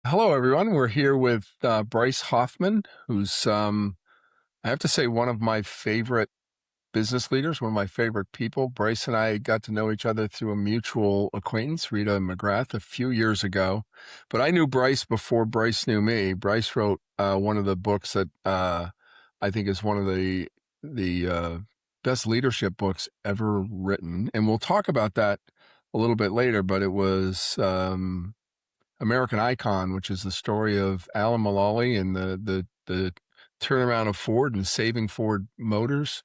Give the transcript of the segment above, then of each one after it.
Hello, everyone. We're here with Bryce Hoffman, who's, I have to say, one of my favorite business leaders, one of my favorite people. Bryce and I got to know each other through a mutual acquaintance, Rita McGrath, a few years ago. But I knew Bryce before Bryce knew me. Bryce wrote one of the books that I think is one of the best leadership books ever written. And we'll talk about that a little bit later, but it was American Icon, which is the story of Alan Mulally and the turnaround of Ford and saving Ford Motors.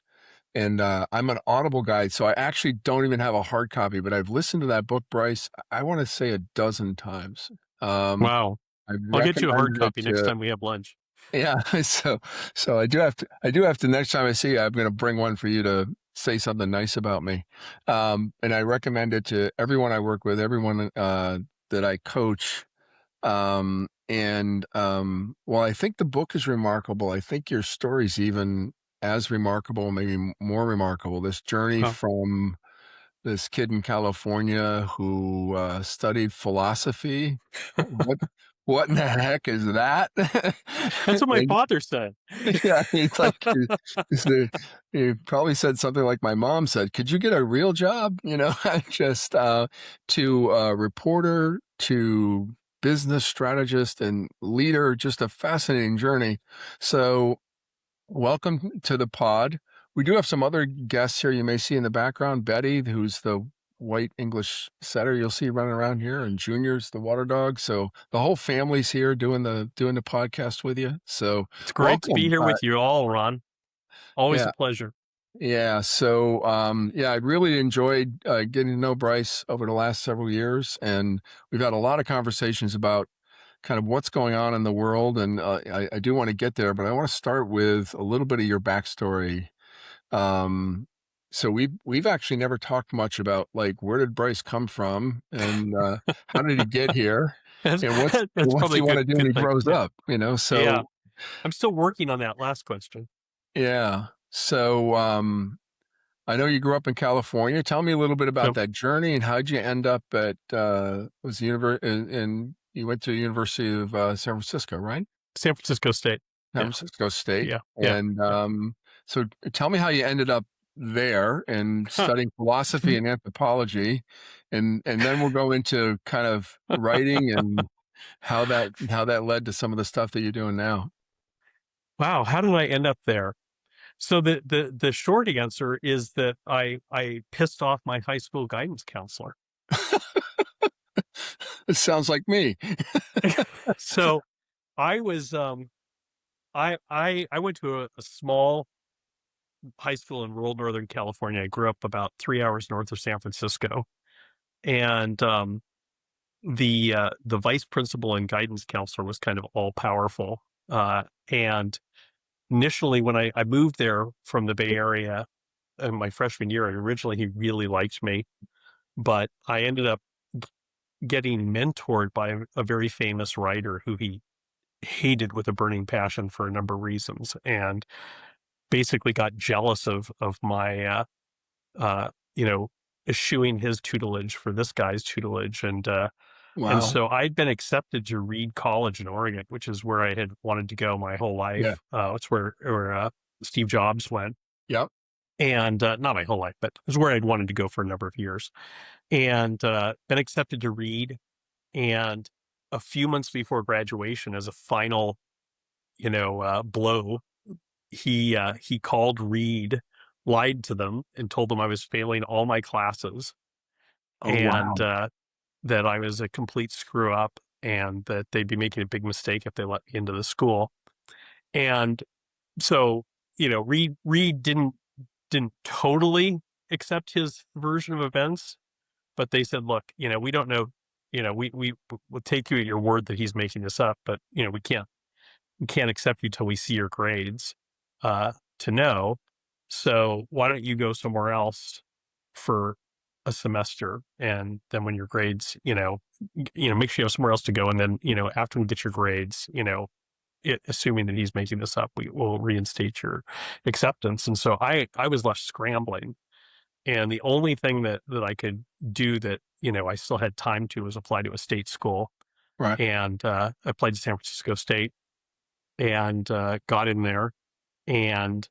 And I'm an Audible guy, so I actually don't even have a hard copy, but I've listened to that book, Bryce, I want to say a dozen times. Um, Wow. I've I'll get you a hard recommended it copy next to, time we have lunch. yeah. So I do have to next time I see you, I'm going to bring one for you to say something nice about me. And I recommend it to everyone I work with, everyone that I coach. While I think the book is remarkable, I think your story's even as remarkable, maybe more remarkable. This journey Wow. from this kid in California who studied philosophy. What what in the heck is that? That's what my And father said. yeah, it's like you probably said something like my mom said, "Could you get a real job?" Just to reporter to business strategist and leader, just a fascinating journey. So, welcome to the pod. We do have some other guests here you may see in the background. Betty, who's the white English setter you'll see running around here, and Junior's the water dog. So the whole family's here doing the podcast with you. So It's great to be welcome. here with you all, Ron. Always Yeah, a pleasure. yeah. So I really enjoyed getting to know Bryce over the last several years, and we've had a lot of conversations about kind of what's going on in the world, and I do want to get there, but I want to start with a little bit of your backstory. Um, so we've actually never talked much about like where did Bryce come from, and how did he get here, That's, and what's that's what's probably he a want good to do when good he thing. grows Yeah. up, Yeah. So I'm still working on that last question. yeah. So I know you grew up in California. Tell me a little bit about So that journey and how'd you end up at was the and you went to the University of San Francisco, right? San Francisco State. San Yeah. Francisco State. Yeah. Yeah. And Yeah. so tell me how you ended up there and Huh. studying philosophy and anthropology, and then we'll go into kind of writing and how that led to some of the stuff that you're doing now. Wow. How did I end up there? So the short answer is that I pissed off my high school guidance counselor. It sounds like me. So I was I went to a small high school in rural Northern California. I grew up about 3 hours north of San Francisco, and the vice principal and guidance counselor was kind of all powerful. And initially, when I moved there from the Bay Area in my freshman year, and originally he really liked me, but I ended up getting mentored by a very famous writer who he hated with a burning passion for a number of reasons, and basically got jealous of my you know, eschewing his tutelage for this guy's tutelage. And Wow. so I'd been accepted to Reed College in Oregon, which is where I had wanted to go my whole Yeah. life. It's where Steve Jobs went. Yep. And not my whole life, but it's where I'd wanted to go for a number of years. And been accepted to Reed. And a few months before graduation, as a final, blow, he called Reed, lied to them, and told them I was failing all my classes, Oh, and wow. that I was a complete screw up, and that they'd be making a big mistake if they let me into the school. And so, Reed didn't totally accept his version of events, but they said, "Look, we don't know, we will take you at your word that he's making this up, but we can't accept you till we see your grades to know. So why don't you go somewhere else for a semester, and then when your grades, make sure you have somewhere else to go, and then after we get your grades, assuming that he's making this up, we will reinstate your acceptance." And so I was left scrambling, and the only thing that I could do that I still had time to was apply to a state school. Right. and I applied to San Francisco State and got in there. And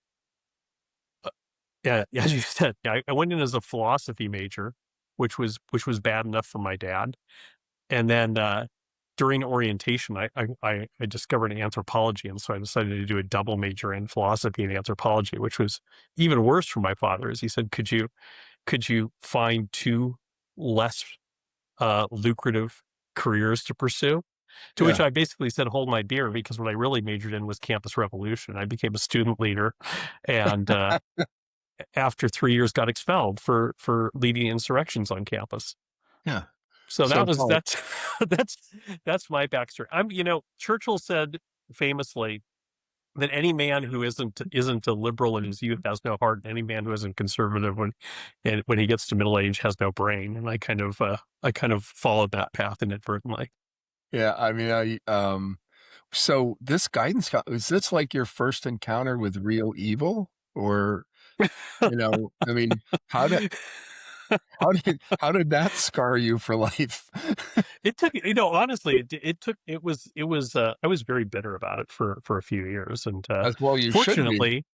yeah, as you said, I went in as a philosophy major, which was bad enough for my dad. And then during orientation, I discovered anthropology, and so I decided to do a double major in philosophy and anthropology, which was even worse for my father. As he said, could you find two less lucrative careers to pursue? To which Yeah. I basically said, hold my beer, because what I really majored in was campus revolution. I became a student leader, and after 3 years got expelled for leading insurrections on campus. Yeah. So So Paul, that's that's that's my backstory. Churchill said famously that any man who isn't a liberal in his youth has no heart, and any man who isn't conservative when he gets to middle age has no brain. And I kind of followed that path inadvertently. yeah, I mean, so this is this like your first encounter with real evil? Or, I mean, how did how did that scar you for life? It took, honestly, it was I was very bitter about it for a few years. And As well you should be. fortunately,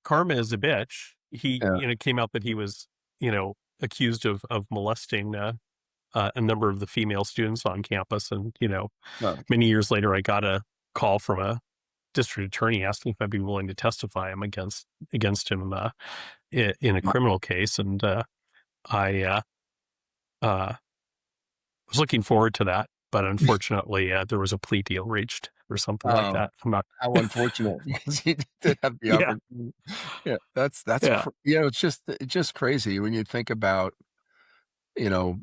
karma is a bitch. He, Yeah. came out that he was, accused of molesting a number of the female students on campus. And, No. many years later, I got a call from a district attorney asking if I'd be willing to testify him against him in a criminal case. And I uh, was looking forward to that, but unfortunately, there was a plea deal reached or something like Oh, that. I'm not. how unfortunate, because you did have the Yeah, opportunity. Yeah, yeah. it's just crazy when you think about, you know,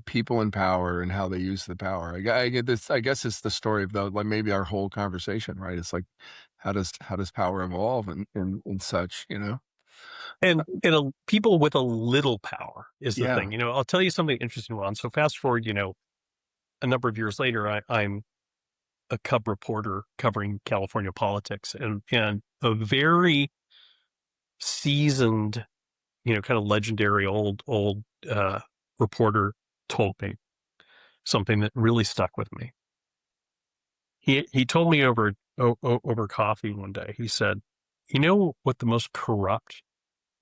people in power and how they use the power. I get this. I guess it's the story of like maybe our whole conversation, right? It's like, how does power evolve and such, And people with a little power is the Yeah. thing. I'll tell you something interesting, Juan. So fast forward, a number of years later, I'm a cub reporter covering California politics, and a very seasoned, kind of legendary old reporter told me something that really stuck with me. He told me over coffee one day. He said, "You know what the most corrupt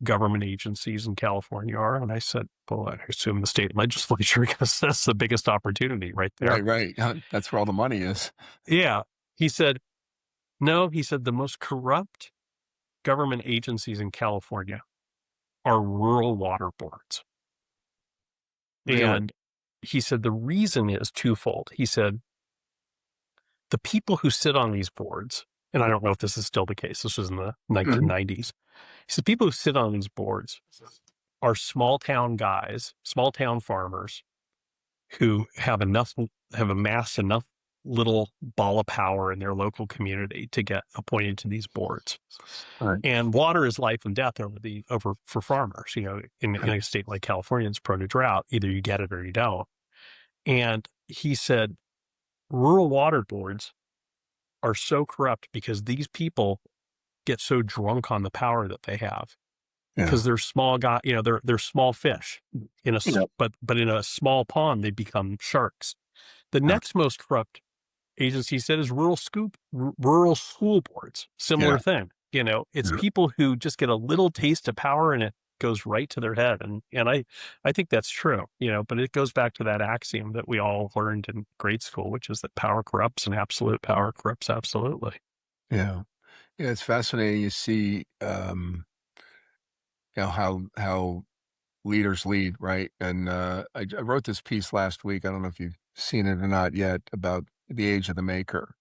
government agencies in California are?" And I said, "Well, I assume the state legislature, because that's the biggest opportunity right there." Right. Right. That's where all the money is. Yeah. He said, "No," he said, "the most corrupt government agencies in California are rural water boards." Really. And he said the reason is twofold. He said the people who sit on these boards, and I don't know if this is still the case, this was in the Mhm. 1990s. He said people who sit on these boards are small town guys, small town farmers who have amassed enough little ball of power in their local community to get appointed to these boards. Right. And water is life and death over for farmers. In Right. a state like California, it's prone to drought. Either you get it or you don't. And he said rural water boards are so corrupt because these people get so drunk on the power that they have, because Yeah. they're small guy, they're small fish Yeah. but in a small pond they become sharks. The Yeah. next most corrupt agency, he said, is rural school boards. Yeah. Similar thing. It's Yeah. people who just get a little taste of power and it goes right to their head. And I think that's true, but it goes back to that axiom that we all learned in grade school, which is that power corrupts and absolute power corrupts absolutely. Yeah. Yeah. It's fascinating. You see, how leaders lead, right? And I wrote this piece last week. I don't know if you've seen it or not yet, about the age of the maker.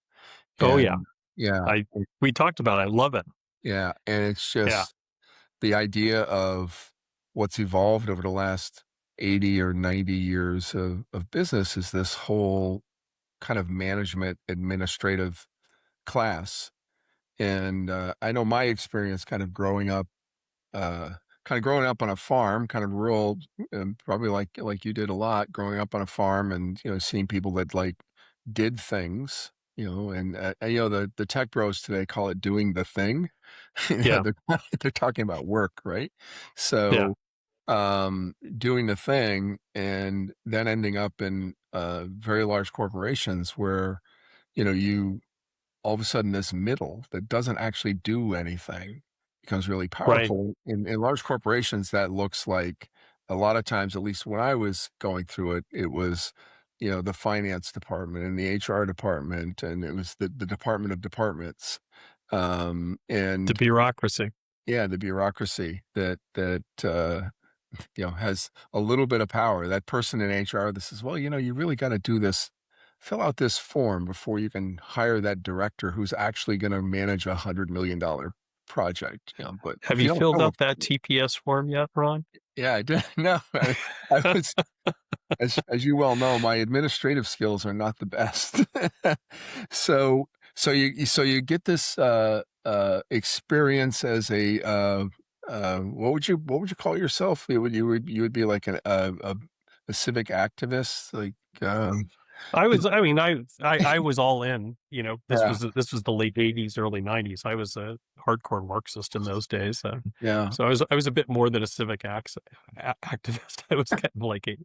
Oh yeah. And yeah, We talked about it. I love it. yeah, and it's Yeah. just the idea of what's evolved over the last 80 or 90 years of business is this whole kind of management administrative class. And I know my experience uh, kind of growing up on a farm, kind of rural, probably like you did a lot, growing up on a farm, and seeing people that like did things, and the tech bros today call it doing the thing. Yeah. They're talking about work, right? Yeah. So doing the thing and then ending up in very large corporations where, you all of a sudden this middle that doesn't actually do anything becomes really Right. powerful. In large corporations, that looks like a lot of times, at least when I was going through it, it was, the finance department and the HR department, and it was the department of departments. The And bureaucracy. yeah, the bureaucracy that has a little bit of power. That person in HR that says, well, you really got to do this, fill out this form before you can hire that director who's actually going to manage $100 million project. But Have if you you don't filled fill out that TPS form yet, Ron? yeah, I did. No, I was, as you well know, my administrative skills are not the best. So you get this experience as a what would you call yourself? You would be like a civic activist, like I was all in. yeah, This was the late '80s, early '90s. I was a hardcore Marxist in those days. yeah, So I was a bit more than a civic activist. I was kind of like a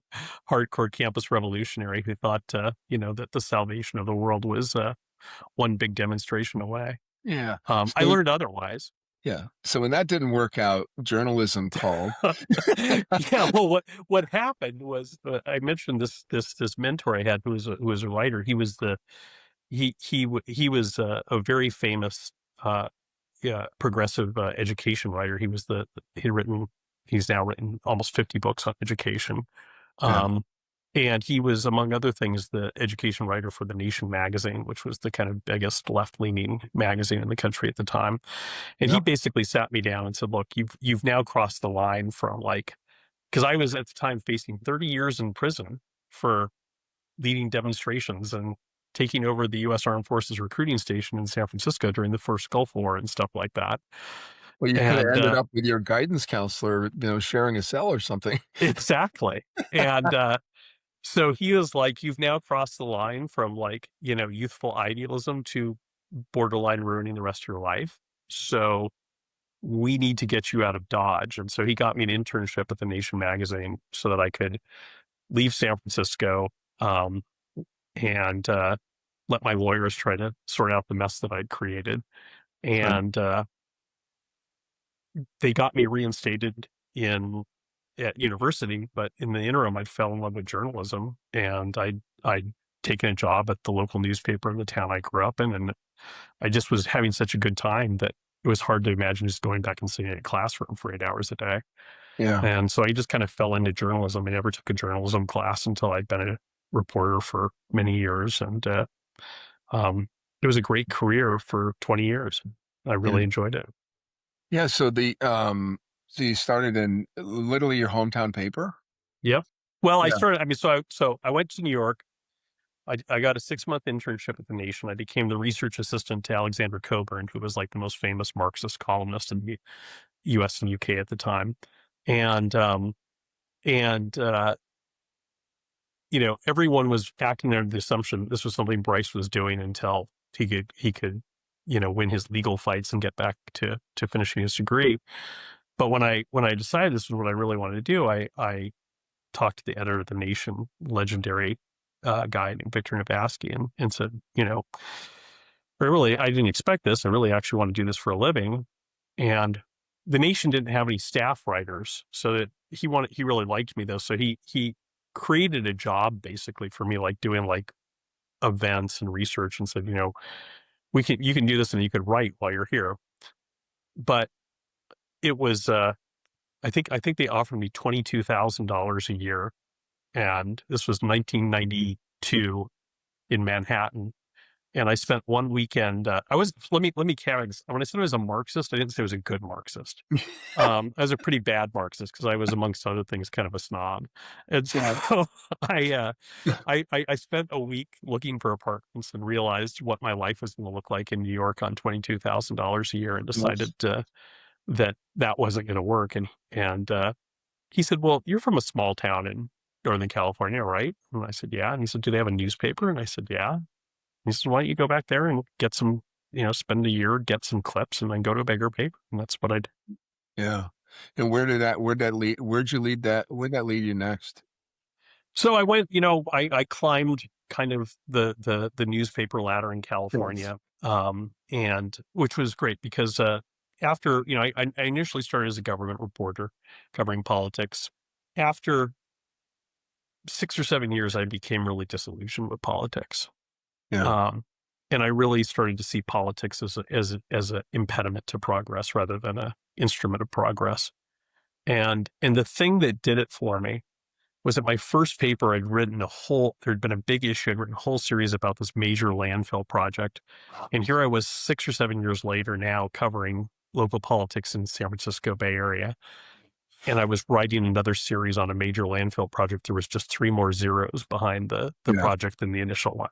hardcore campus revolutionary who thought, that the salvation of the world was one big demonstration away. yeah. I So learned otherwise. yeah, so when that didn't work out, journalism called. Yeah, well, what happened was I mentioned this mentor I had who was a writer. He was a very famous yeah, progressive education writer. He's now written almost 50 books on education. Yeah, Um, and he was, among other things, the education writer for The Nation magazine, which was the kind of biggest left-leaning magazine in the country at the time. And he yeah, basically sat me down and said, "Look, you've now crossed the line from because I was at the time facing 30 years in prison for leading demonstrations and taking over the U.S. Armed Forces recruiting station in San Francisco during the first Gulf War and stuff like that." well, you could have And ended up with your guidance counselor, sharing a cell or something. exactly. And so he was like, "You've now crossed the line from youthful idealism to borderline ruining the rest of your life. So we need to get you out of Dodge." And so he got me an internship at the Nation magazine so that I could leave San Francisco, um, and let my lawyers try to sort out the mess that I'd created. Right. And they got me reinstated in at university, but in the interim, I fell in love with journalism, and I'd taken a job at the local newspaper in the town I grew up in, and I just was having such a good time that it was hard to imagine just going back and sitting in a classroom for 8 hours a day. Yeah. And so I just kind of fell into journalism. I never took a journalism class until I'd been a reporter for many years, and um, it was a great career for 20 years. I Yeah. really enjoyed it. Yeah. So you started in literally your hometown paper? Yep. Well, I Yeah. started. I mean, so I went to New York. I got a 6-month internship at the Nation. I became the research assistant to Alexander Coburn, who was like the most famous Marxist columnist in the U.S. and U.K. at the time. And and everyone was acting under the assumption this was something Bryce was doing until he could win his legal fights and get back to finishing his degree. But when I decided this was what I really wanted to do, I talked to the editor of the Nation, legendary guy named Victor Navasky, and said, I didn't expect this. I really actually want to do this for a living. And the Nation didn't have any staff writers, so that he really liked me though. So he created a job basically for me, like doing like events and research, and said, you can do this and you could write while you're here. But it was I think they offered me $22,000 a year, and this was 1992 in Manhattan. And I spent one weekend. I was let me carry this. When I said I was a Marxist, I didn't say I was a good Marxist. I was a pretty bad Marxist because I was, amongst other things, kind of a snob. And Yeah. so I, uh, I spent a week looking for apartments and realized what my life was going to look like in New York on $22,000 a year, and Yes. decided that wasn't going to work. And he said, "Well, you're from a small town in Northern California, right?" And I said, "Yeah." And he said, "Do they have a newspaper?" And I said, "Yeah." He said, "Why don't you go back there and get some, spend a year, get some clips, and then go to a bigger paper?" And that's what I did. Yeah. And where'd you lead that? Where'd that lead you next? So I went, I climbed kind of the newspaper ladder in Yes. California, and which was great because after, I initially started as a government reporter covering politics. After 6 or 7 years, I became really disillusioned with politics. Yeah. Um, and I really started to see politics as an impediment to progress rather than a instrument of progress. And the thing that did it for me was that my first paper, there'd been a big issue. I'd written a whole series about this major landfill project. And here I was 6 or 7 years later now covering local politics in the San Francisco Bay Area. And I was writing another series on a major landfill project. There was just three more zeros behind the Yeah. project than the initial one.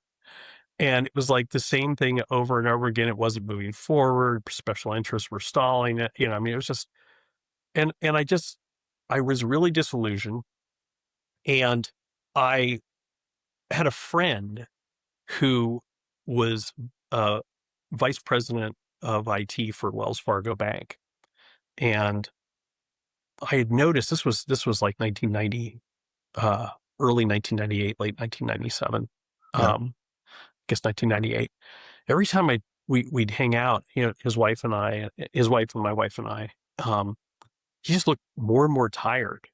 And it was like the same thing over and over again. It wasn't moving forward. Special interests were stalling it. I mean, it was just, and I was really disillusioned. And I had a friend who was vice president of IT for Wells Fargo Bank, and I had noticed this was like 1990, early 1998, late 1997, Yeah. I guess 1998. Every time we'd hang out, his wife and my wife and I, he just looked more and more tired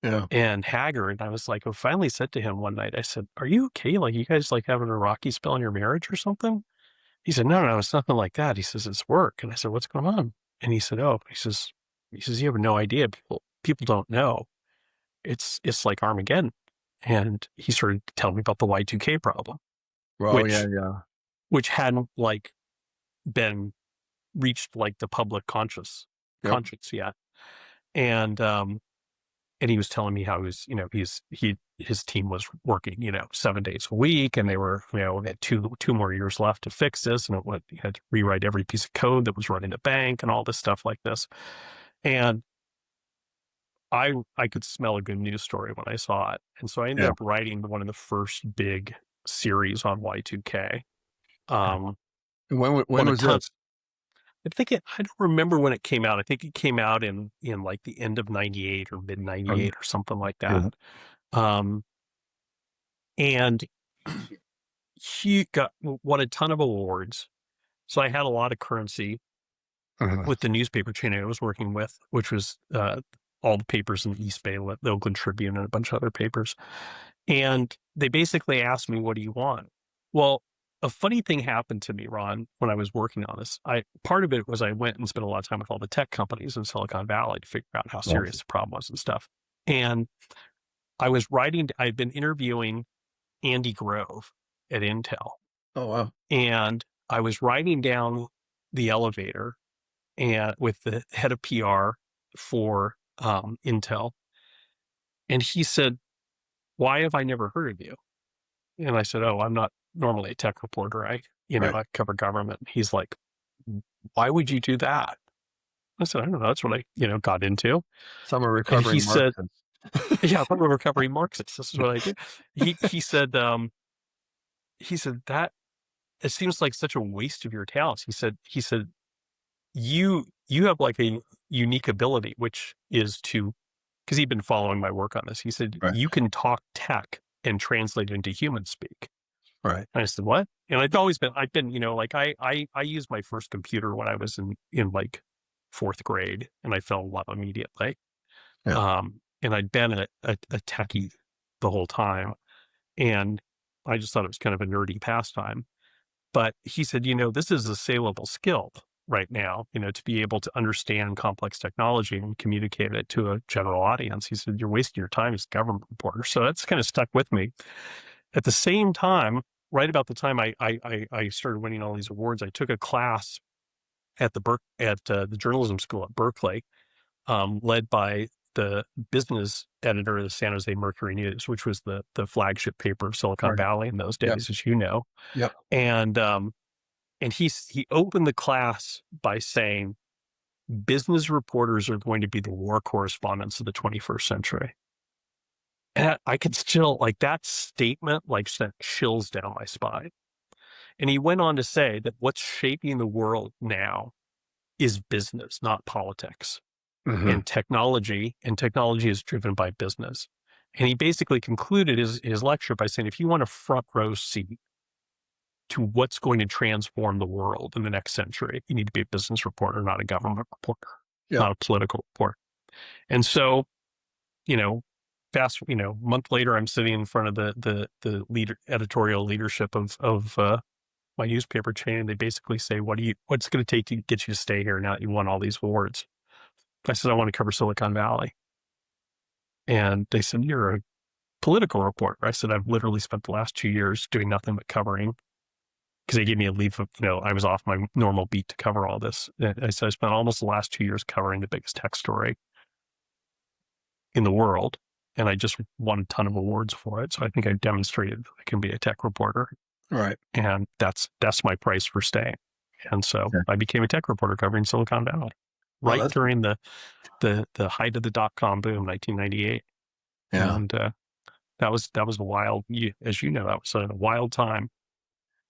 Yeah. and haggard. And I was like, I finally said to him one night, I said, "Are you okay? Like, you guys like having a rocky spell in your marriage or something?" He said, "No, no, it's nothing like that." He says, "It's work." And I said, "What's going on?" And he said, "Oh," he says, "You have no idea. People don't know. It's like Armageddon." And he started to tell me about the Y2K problem, Well, yeah, which yeah. hadn't like been reached like the public Yep. conscience yet. And and he was telling me how he was, his team was working, 7 days a week, and they were, had two more years left to fix this, and he had to rewrite every piece of code that was running the bank and all this stuff like this. And I could smell a good news story when I saw it, and so I ended Yeah. up writing one of the first big series on Y2K. Um, When won a was ton. this? I don't remember when it came out. I think it came out in like the end of '98 or mid Um, '98 or something like that. yeah. Um, and he won a ton of awards. So I had a lot of currency Uh-huh. with the newspaper chain I was working with, which was all the papers in the East Bay, the Oakland Tribune, and a bunch of other papers. And they basically asked me, "What do you want?" Well, a funny thing happened to me, Ron, when I was working on this. Part of it was I went and spent a lot of time with all the tech companies in Silicon Valley to figure out how Well, serious the problem was and stuff. And I'd been interviewing Andy Grove at Intel, oh, wow. and I was riding down the elevator and with the head of PR for Intel, and he said, "Why have I never heard of you?" And I said, "Oh, I'm not normally a tech reporter. Right. I cover government." He's like, "Why would you do that?" I said, "I don't know. That's what I, got into." Some are And he recovering said, Marxists. "Yeah, I'm a recovering Marxist. This is what I do." He said, that it seems like such a waste of your talents. He said, you have like a unique ability, which is to, because he'd been following my work on this. He said, Right. you can talk tech and translate it into human speak. Right. And I said, what? And I've been, like I used my first computer when I was in like fourth grade, and I fell in love immediately. Yeah. And I'd been a techie the whole time, and I just thought it was kind of a nerdy pastime. But he said, this is a saleable skill right now, to be able to understand complex technology and communicate it to a general audience. He said, you're wasting your time as a government reporter. So that's kind of stuck with me. At the same time, right about the time I started winning all these awards, I took a class at the journalism school at Berkeley, led by the business editor of the San Jose Mercury News, which was the flagship paper of Silicon Right. Valley in those Yep. days, as you know. Yep. And he opened the class by saying, business reporters are going to be the war correspondents of the 21st century. And I could still, like, that statement, like, sent chills down my spine. And he went on to say that what's shaping the world now is business, not politics, Hmm. and technology is driven by business. And he basically concluded his lecture by saying, if you want a front row seat to what's going to transform the world in the next century, you need to be a business reporter, not a government reporter, Yeah. not a political reporter. And so, a month later, I'm sitting in front of the editorial leadership of my newspaper chain, and they basically say, what's going to take to get you to stay here now that you won all these awards? I said, I want to cover Silicon Valley. And they said, you're a political reporter. I said, I've literally spent the last 2 years doing nothing but covering, because they gave me a leave of, I was off my normal beat to cover all this. I said, I spent almost the last 2 years covering the biggest tech story in the world. And I just won a ton of awards for it. So I think I demonstrated I can be a tech reporter. Right. And that's my price for staying. And so I became a tech reporter covering Silicon Valley right during the height of the dot-com boom, 1998. Yeah. And that was a wild, as you know, that was a wild time.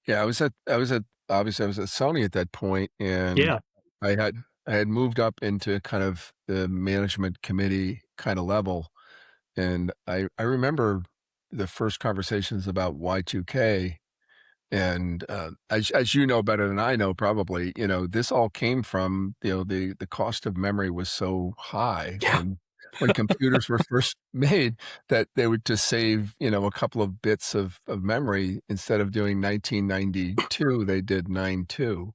Yeah, obviously I was at Sony at that point, and Yeah. I had moved up into kind of the management committee kind of level, and I remember the first conversations about Y2K. And as you know better than I know, probably, this all came from, the cost of memory was so high Yeah. when computers were first made, that they would just save, a couple of bits of memory. Instead of doing 1992, they did 92.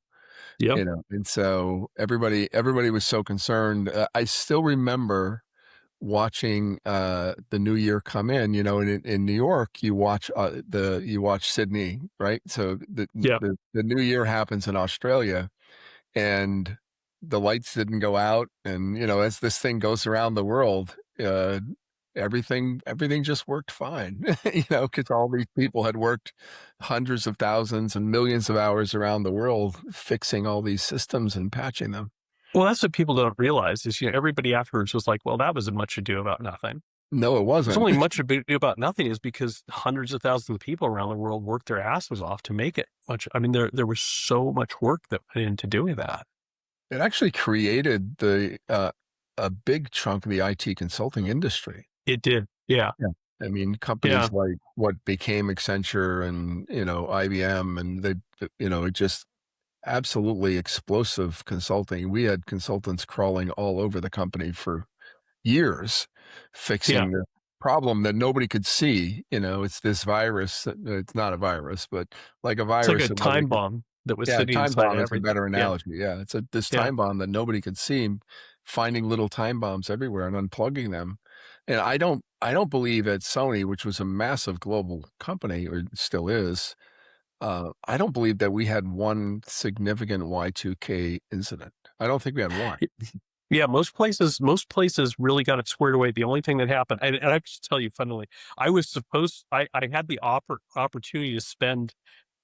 Yep. And so everybody was so concerned. I still remember watching the new year come in New York. You watch Sydney, right? So Yep. the new year happens in Australia, and the lights didn't go out, and as this thing goes around the world, everything just worked fine. Because all these people had worked hundreds of thousands and millions of hours around the world fixing all these systems and patching them. Well, that's what people don't realize is, everybody afterwards was like, well, that was much ado about nothing. No, it It's wasn't. only much ado about nothing is because hundreds of thousands of people around the world worked their asses off to make it much. I mean, there was so much work that went into doing that. It actually created a big chunk of the IT consulting industry. It did. Yeah. Yeah. I mean, companies like what became Accenture and, IBM, and it just absolutely explosive consulting. We had consultants crawling all over the company for years, fixing the problem that nobody could see. It's this virus. It's not a virus, but like a virus. It's like a time bomb that was sitting time inside bomb is a everything. better analogy. Yeah, it's this time bomb that nobody could see, finding little time bombs everywhere and unplugging them. And I don't believe at Sony, which was a massive global company, or still is, I don't believe that we had one significant Y2K incident. I don't think we had one. Yeah, most places really got it squared away. The only thing that happened, and I have to tell you, funnily, I had the opportunity to spend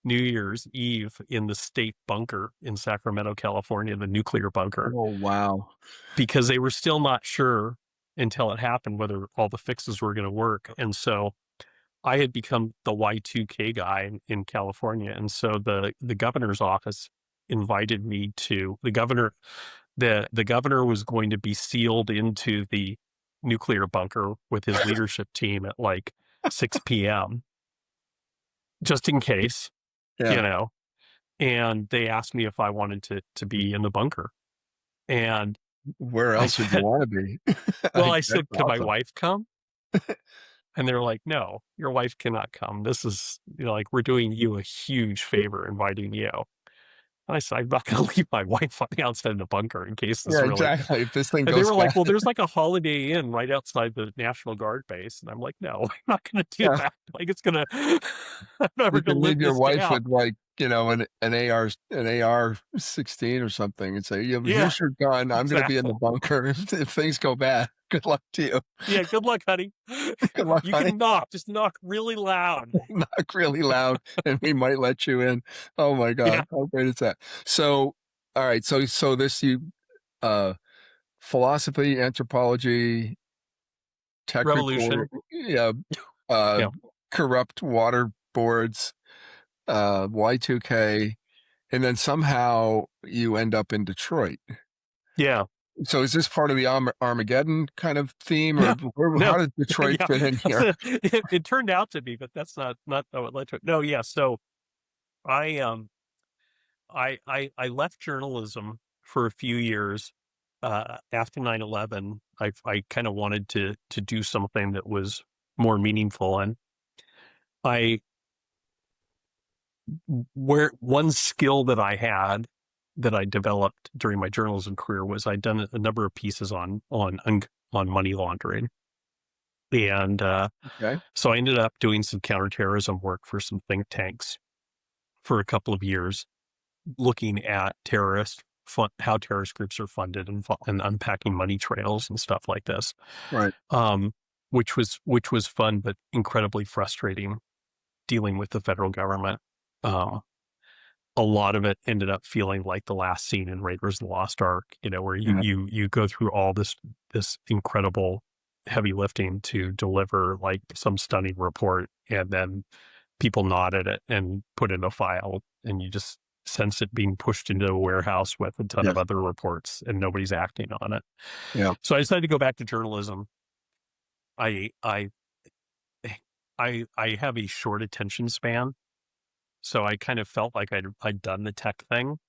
New Year's Eve in the state bunker in Sacramento, California, the nuclear bunker. Oh, wow. Because they were still not sure until it happened whether all the fixes were going to work. And so I had become the Y2K guy in California. And so the governor's office invited me to the governor was going to be sealed into the nuclear bunker with his leadership team at like 6 p.m. just in case, and they asked me if I wanted to be in the bunker. And where else would you want to be? Well, I said, could my wife come? And they were like, no, your wife cannot come. This is, like, we're doing you a huge favor inviting you. And I said, I'm not going to leave my wife on the outside of the bunker in case this really. Exactly. If this thing And goes they were like, bad. well, there's like a Holiday Inn right outside the National Guard base. And I'm like, no, I'm not going to do that. Like, it's going to, I'm never going to live leave your this wife down. with, like, an AR-16 or something, and say, here's your gun. I'm going to be in the bunker. If things go bad, good luck to you. Yeah, good luck, honey. Good luck, you honey. can just knock really loud. Knock really loud, and we might let you in. Oh my God, how great is that? So, all right, so this philosophy, anthropology, tech Revolution. report, corrupt water boards, Y2K, and then somehow you end up in Detroit. Yeah. So is this part of the Armageddon kind of theme, or No, no, how does Detroit yeah, fit in here? it turned out to be, but that's not how it led to it. No, yeah. So I I left journalism for a few years after 9/11. I kind of wanted to do something that was more meaningful, and I where one skill that I had that I developed during my journalism career was I'd done a number of pieces on money laundering, and Okay. so I ended up doing some counterterrorism work for some think tanks for a couple of years, looking at how terrorist groups are funded, and unpacking money trails and stuff like this, Right. um, which was fun but incredibly frustrating dealing with the federal government. Um, a lot of it ended up feeling like the last scene in Raiders of the Lost Ark, where you Yeah. you you go through all this incredible heavy lifting to deliver like some stunning report, and then people nod at it and put in a file, and you just sense it being pushed into a warehouse with a ton Yeah. of other reports, and nobody's acting on it. Yeah. So I decided to go back to journalism. I I I have a short attention span, so I kind of felt like I'd done the tech thing.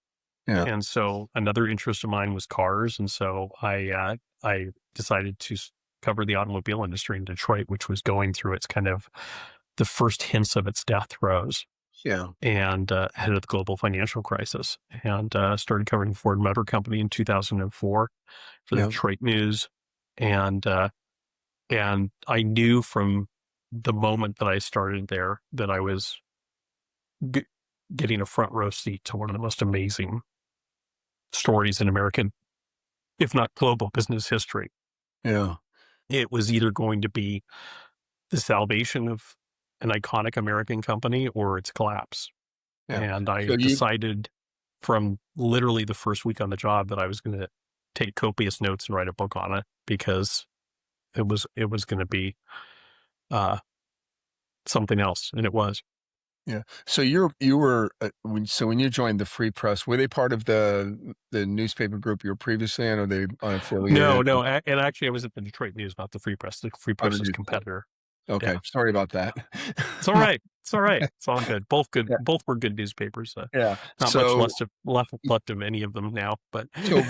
Yeah. And so another interest of mine was cars, and so I decided to cover the automobile industry in Detroit, which was going through its kind of the first hints of its death throes, Yeah. and ahead of the global financial crisis, and started covering Ford Motor Company in 2004 for the Yeah. Detroit News, and I knew from the moment that I started there that I was g- getting a front row seat to one of the most amazing stories in American, if not global, business history. Yeah. It was either going to be the salvation of an iconic American company or its collapse. Yeah. And So I decided from literally the first week on the job that I was going to take copious notes and write a book on it, because it was going to be uh, something else, and it was. yeah. So you were when you joined the Free Press, were they part of the newspaper group you were previously in, or they No, unaffiliated? no, and actually, I was at the Detroit News, not the Free Press. The Free How did Press's you? competitor. Okay. Yeah, Sorry about that. it's all right. It's all right. It's all good. Both good. Yeah. Both were good newspapers. Yeah. Not much So left of any of them now, but so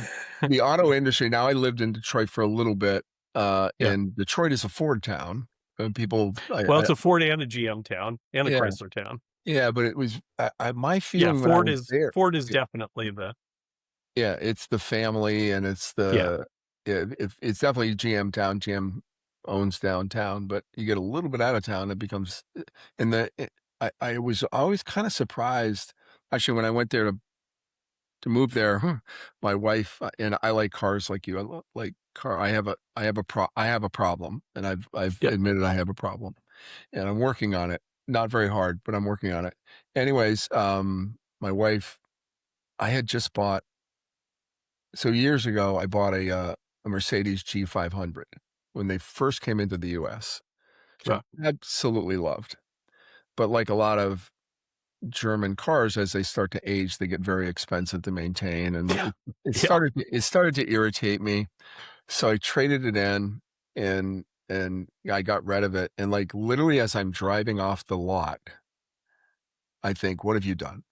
the auto industry. Now I lived in Detroit for a little bit, yeah. and Detroit is a Ford town. And people, Well, it's a Ford and a GM town and a yeah, Chrysler town. yeah. But it was my Yeah, feeling when I was there. Ford is definitely the Yeah, it's the family, and yeah yeah, it's definitely GM town. GM owns downtown, but you get a little bit out of town, it becomes and I was always kind of surprised actually when I went there to move there. My wife and I like cars like you. Like car. I have a problem, and I've yeah. admitted I have a problem, and I'm working on it. Not very hard, but I'm working on it. Anyways, my wife, I had just bought. So years ago, I bought a Mercedes G500 when they first came into the US, which Uh, I absolutely loved. But like a lot of German cars, as they start to age, they get very expensive to maintain, and yeah, it yeah. started to irritate me. So I traded it in, and I got rid of it. And like literally, as I'm driving off the lot, I think, "What have you done?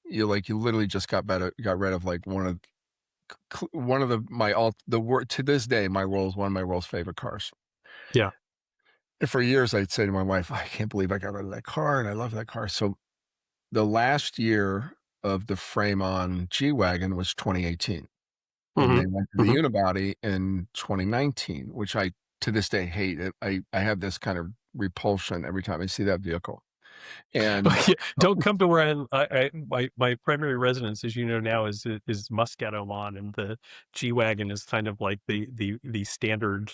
You literally just got rid of like one of the word to this day, one of my world's favorite cars. Yeah. And for years, I'd say to my wife, I can't believe I got rid of that car, and I love that car. So the last year of the frame on G-Wagon was 2018, and hmm they went to the hmm unibody in 2019, which I to this day hate it. I have this kind of repulsion every time I see that vehicle. And Yeah, don't come to where my primary residence, as you know now, is Muscat, Oman, and the G wagon is kind of like the standard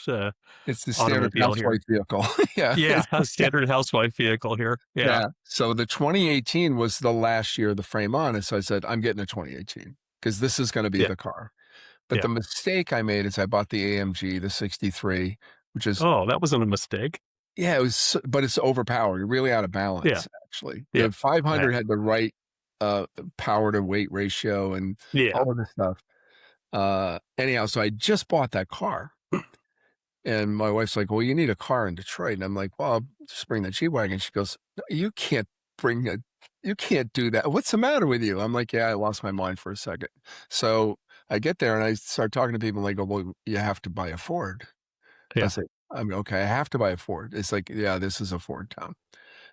it's the standard automobile here. housewife vehicle. Yeah. Yeah, a standard housewife vehicle here. Yeah, Yeah. So the 2018 was the last year of the frame on. And so I said, I'm getting a 2018 because this is going to be yeah, the car. But yeah. the mistake I made is I bought the AMG, the 63, which is, Oh, that wasn't a mistake. yeah, but it's overpowered, really out of Yeah, balance, actually. yeah, The 500 I, had the right power to weight ratio and yeah. all of this stuff. Anyhow, so I just bought that car. And my wife's like, well, you need a car in Detroit. And I'm like, well, I'll just bring the G-Wagon. She goes, no, you can't do that. What's the matter with you? I'm like, yeah, I lost my mind for a second. So I get there and I start talking to people and they go, well, you have to buy a Ford. I Yeah. say, okay, I have to buy a Ford. It's like, yeah, this is a Ford town.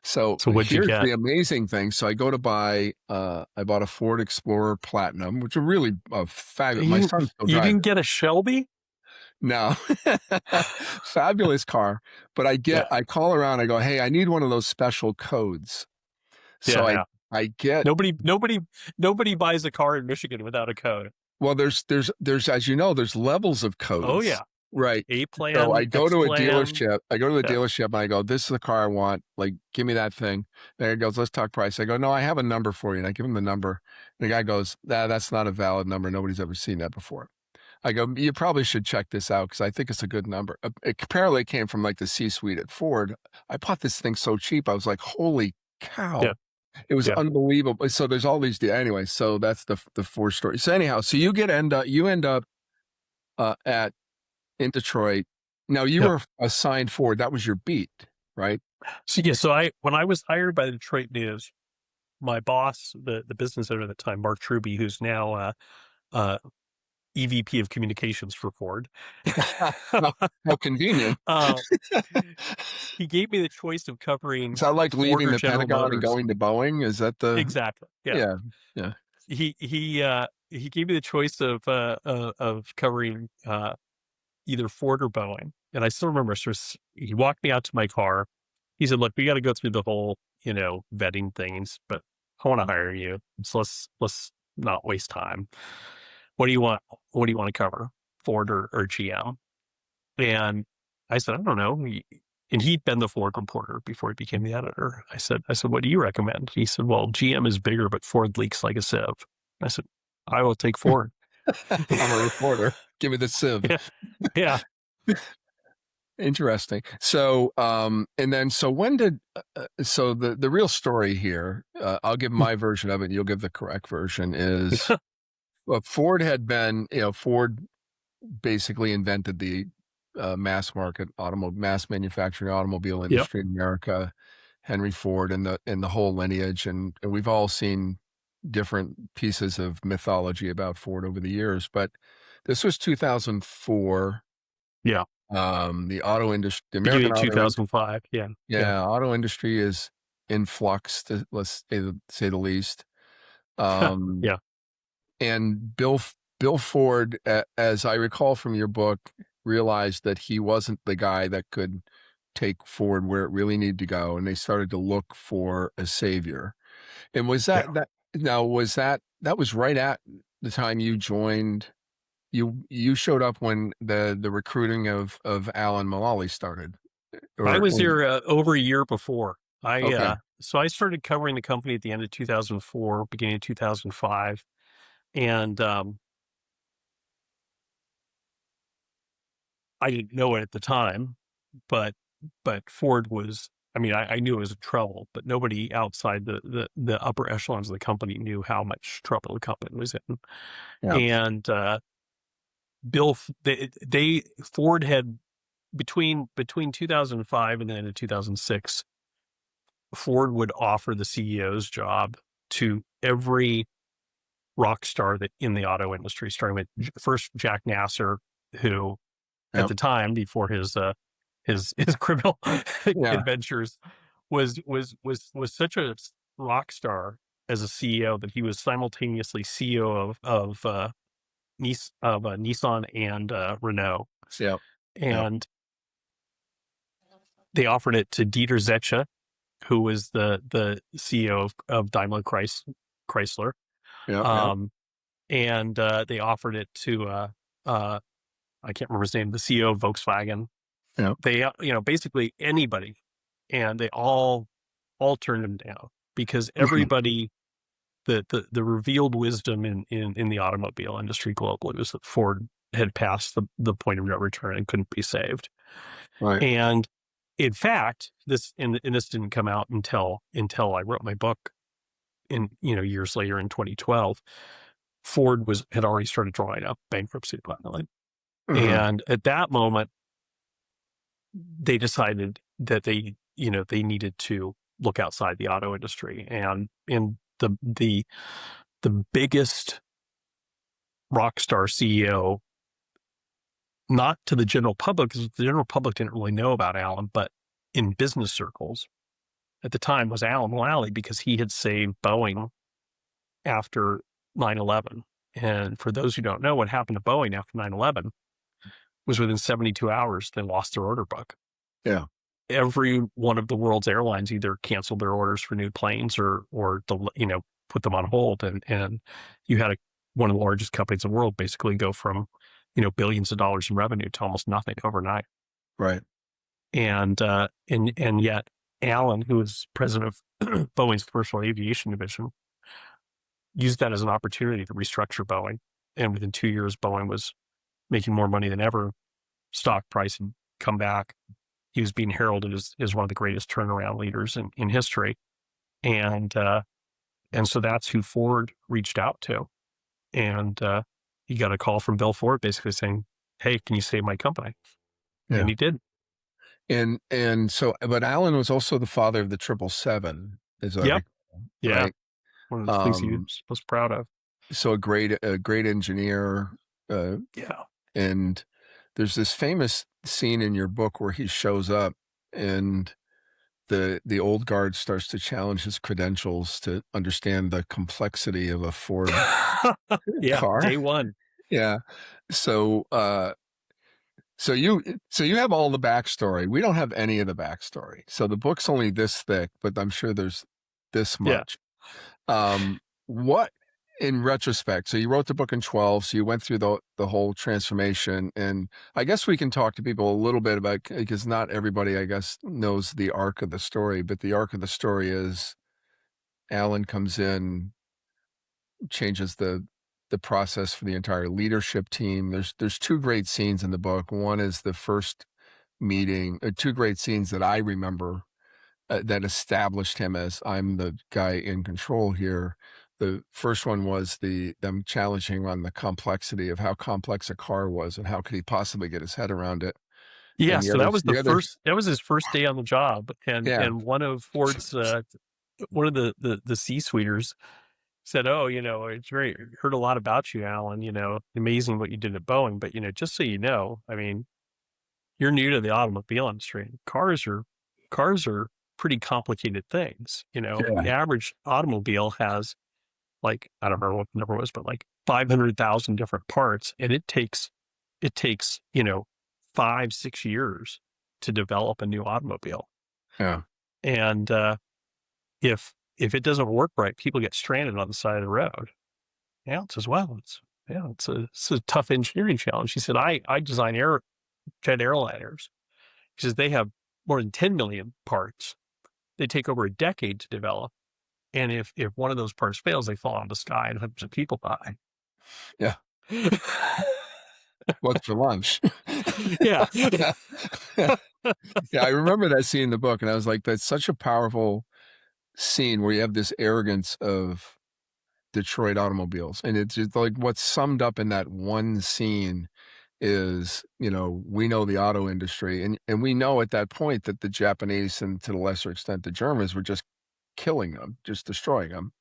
So So what'd you here's get? the amazing thing. So I go to buy, I bought a Ford Explorer Platinum, which are really fabulous. My son still You drives didn't it. get a Shelby? No, fabulous car. But Yeah. I call around. I go, hey, I need one of those special codes. So Yeah. Yeah. I get, Nobody buys a car in Michigan without a code. well, as you know, there's levels of Oh codes, yeah. right? A So plan, I go X to a plan. dealership. I go to the Yeah. dealership and I go, this is the car I want. Like, give me that thing. There he goes, let's talk price. I go, no, I have a number for you. And I give him the number. And the guy goes, that's not a valid number. Nobody's ever seen that before. I go, you probably should check this out because I think it's a good number. Apparently, it came from like the C-suite at Ford. I bought this thing so cheap. I was like, holy Yeah. cow. It was Yeah. unbelievable. So there's all these, anyway, so that's the Ford story. So anyhow, so you end up at in Detroit. Now you Yep. were assigned Ford. That was your beat, right? So yeah, when I was hired by the Detroit News, my boss, the business owner at the time, Mark Truby, who's now EVP of communications for Ford, How convenient. uh, he gave me the choice of covering Is that like Ford leaving or the General Pentagon and Motors. going to Boeing? Is that Exactly. Yeah. yeah, yeah. He gave me the choice of covering either Ford or Boeing, and I still remember. So he walked me out to my car. He said, "Look, we got to go through the whole vetting things, but I want to hire you. So let's not waste time. What do you want? What do you want to cover, Ford or GM?" And I said, "I don't know." And he'd been the Ford reporter before he became the editor. I said, "What do you recommend?" He said, "Well, GM is bigger, but Ford leaks like a sieve." I said, "I will take Ford." I'm a reporter. Give me the sieve. Yeah, yeah, Interesting. So, and then, so when did, so the real story here, I'll give my version of it and you'll give the correct version is, Ford had been, Ford basically invented the mass market mass manufacturing automobile yep, industry in America, Henry Ford and the whole lineage. And we've all seen different pieces of mythology about Ford over the years, but this was 2004. yeah. The auto industry, the Beginning American of auto industry, 2005. Yeah, yeah, yeah, auto industry is in flux, let's say the least. Um, yeah. and Bill Ford, as I recall from your book, realized that he wasn't the guy that could take Ford where it really needed to go, and they started to look for a savior. And was Yeah. that was right at the time you joined? You showed up when the recruiting of Alan Mulally started, I or was here over a year before. okay, So I started covering the company at the end of 2004, beginning of 2005, and I didn't know it at the time, but Ford was. I mean, I knew it was in trouble, but nobody outside the upper echelons of the company knew how much trouble the company was in. yeah, And Ford had between 2005 and then in 2006, Ford would offer the CEO's job to every rock star that in the auto industry, starting with first Jack Nasser, who at yeah, the time before his criminal yeah, adventures was such a rock star as a CEO that he was simultaneously CEO of Nissan and Renault, yeah, yeah, and they offered it to Dieter Zetsche, who was the CEO of Daimler Chrysler, yeah, yeah, um, and they offered it to I can't remember his name, the CEO of Volkswagen. yeah. They basically anybody, and they all turned him down because everybody the revealed wisdom in the automobile industry globally was that Ford had passed the point of no return and couldn't be saved. Right. And in fact, this didn't come out until I wrote my book in years later in 2012. Ford had already started drawing up bankruptcy filing. Mhm. And at that moment, they decided that they needed to look outside the auto industry. And in the biggest rock star CEO, not to the general public, because the general public didn't really know about Alan, but in business circles at the time was Alan Mulally, because he had saved Boeing after 9/11. And for those who don't know, what happened to Boeing after 9/11 was within 72 hours, they lost their order book. Yeah. Every one of the world's airlines either canceled their orders for new planes or put them on hold. And you had one of the largest companies in the world basically go from, billions of dollars in revenue to almost nothing overnight. Right. And yet Alan, who was president of Boeing's commercial aviation division, used that as an opportunity to restructure Boeing. And within 2 years, Boeing was making more money than ever. Stock price had come back. He was being heralded as one of the greatest turnaround leaders in history. And so that's who Ford reached out to. And he got a call from Bill Ford basically saying, "Hey, can you save my company?" And Yeah. he did. And so, but Alan was also the father of the 777, as I Yep. recall, Yeah. right? One of the things he Um, was most proud of. so a great engineer, uh, Yeah. and there's this famous scene in your book where he shows up and the old guard starts to challenge his credentials to understand the complexity of a Ford Yeah. car. Day one. Yeah. So so you have all the backstory. We don't have any of the backstory. So the book's only this thick, but I'm sure there's this Yeah. much. What in retrospect, so you wrote the book in 12, so you went through the whole transformation, and I guess we can talk to people a little bit about, because not everybody, I guess, knows the arc of the story, but the arc of the story is Alan comes in, changes the process for the entire leadership team. There's two great scenes in the book. One is the first meeting, two great scenes that I remember that established him as, I'm the guy in control here. The first one was them challenging on the complexity of how complex a car was and how could he possibly get his head around it. Yeah. And the So other, that was his first day on the job. yeah, And one of Ford's, one of the C-suiters said, "Oh, it's heard a lot about you, Alan, amazing what you did at Boeing. But, just so you know, I mean, you're new to the automobile industry. And cars are pretty complicated things. yeah, The average automobile has, like, I don't remember what the number was, but like 500,000 different parts. And it takes 5-6 years to develop a new automobile. yeah, And if it doesn't work right, people get stranded on the side of the road." Yeah, says, "Well, it's a tough engineering challenge." He said, "I design jet airliners." He says, "They have more than 10 million parts. They take over a decade to develop. And if one of those parts fails, they fall out of the sky and hundreds of people die." yeah. What's for lunch? Yeah. Yeah, I remember that scene in the book, and I was like, that's such a powerful scene where you have this arrogance of Detroit automobiles. And it's just like what's summed up in that one scene is, we know the auto industry, and we know at that point that the Japanese, and to the lesser extent the Germans, were just killing them, just destroying them.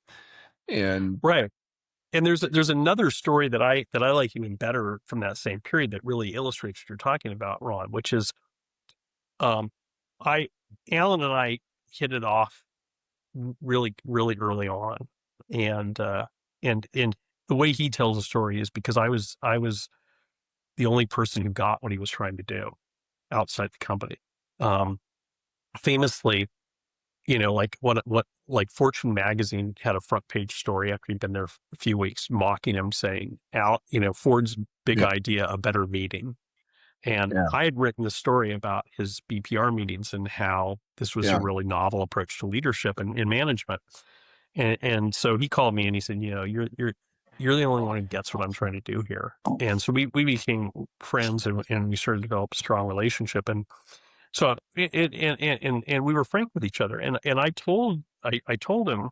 And Right. And there's another story that I like even better from that same period that really illustrates what you're talking about, Ron, which is um I Alan and I hit it off really, really early on. And and the way he tells the story is because I was the only person who got what he was trying to do outside the company. Um, Famously, like Fortune magazine had a front page story after he'd been there a few weeks, mocking him, saying, "Al, Ford's big yeah, idea, a better meeting." And yeah, I had written the story about his BPR meetings and how this was a yeah, really novel approach to leadership and management. And so he called me and he said, "You're the only one who gets what I'm trying to do here." And so we became friends, and we started to develop a strong relationship. And so and we were frank with each other. And I told him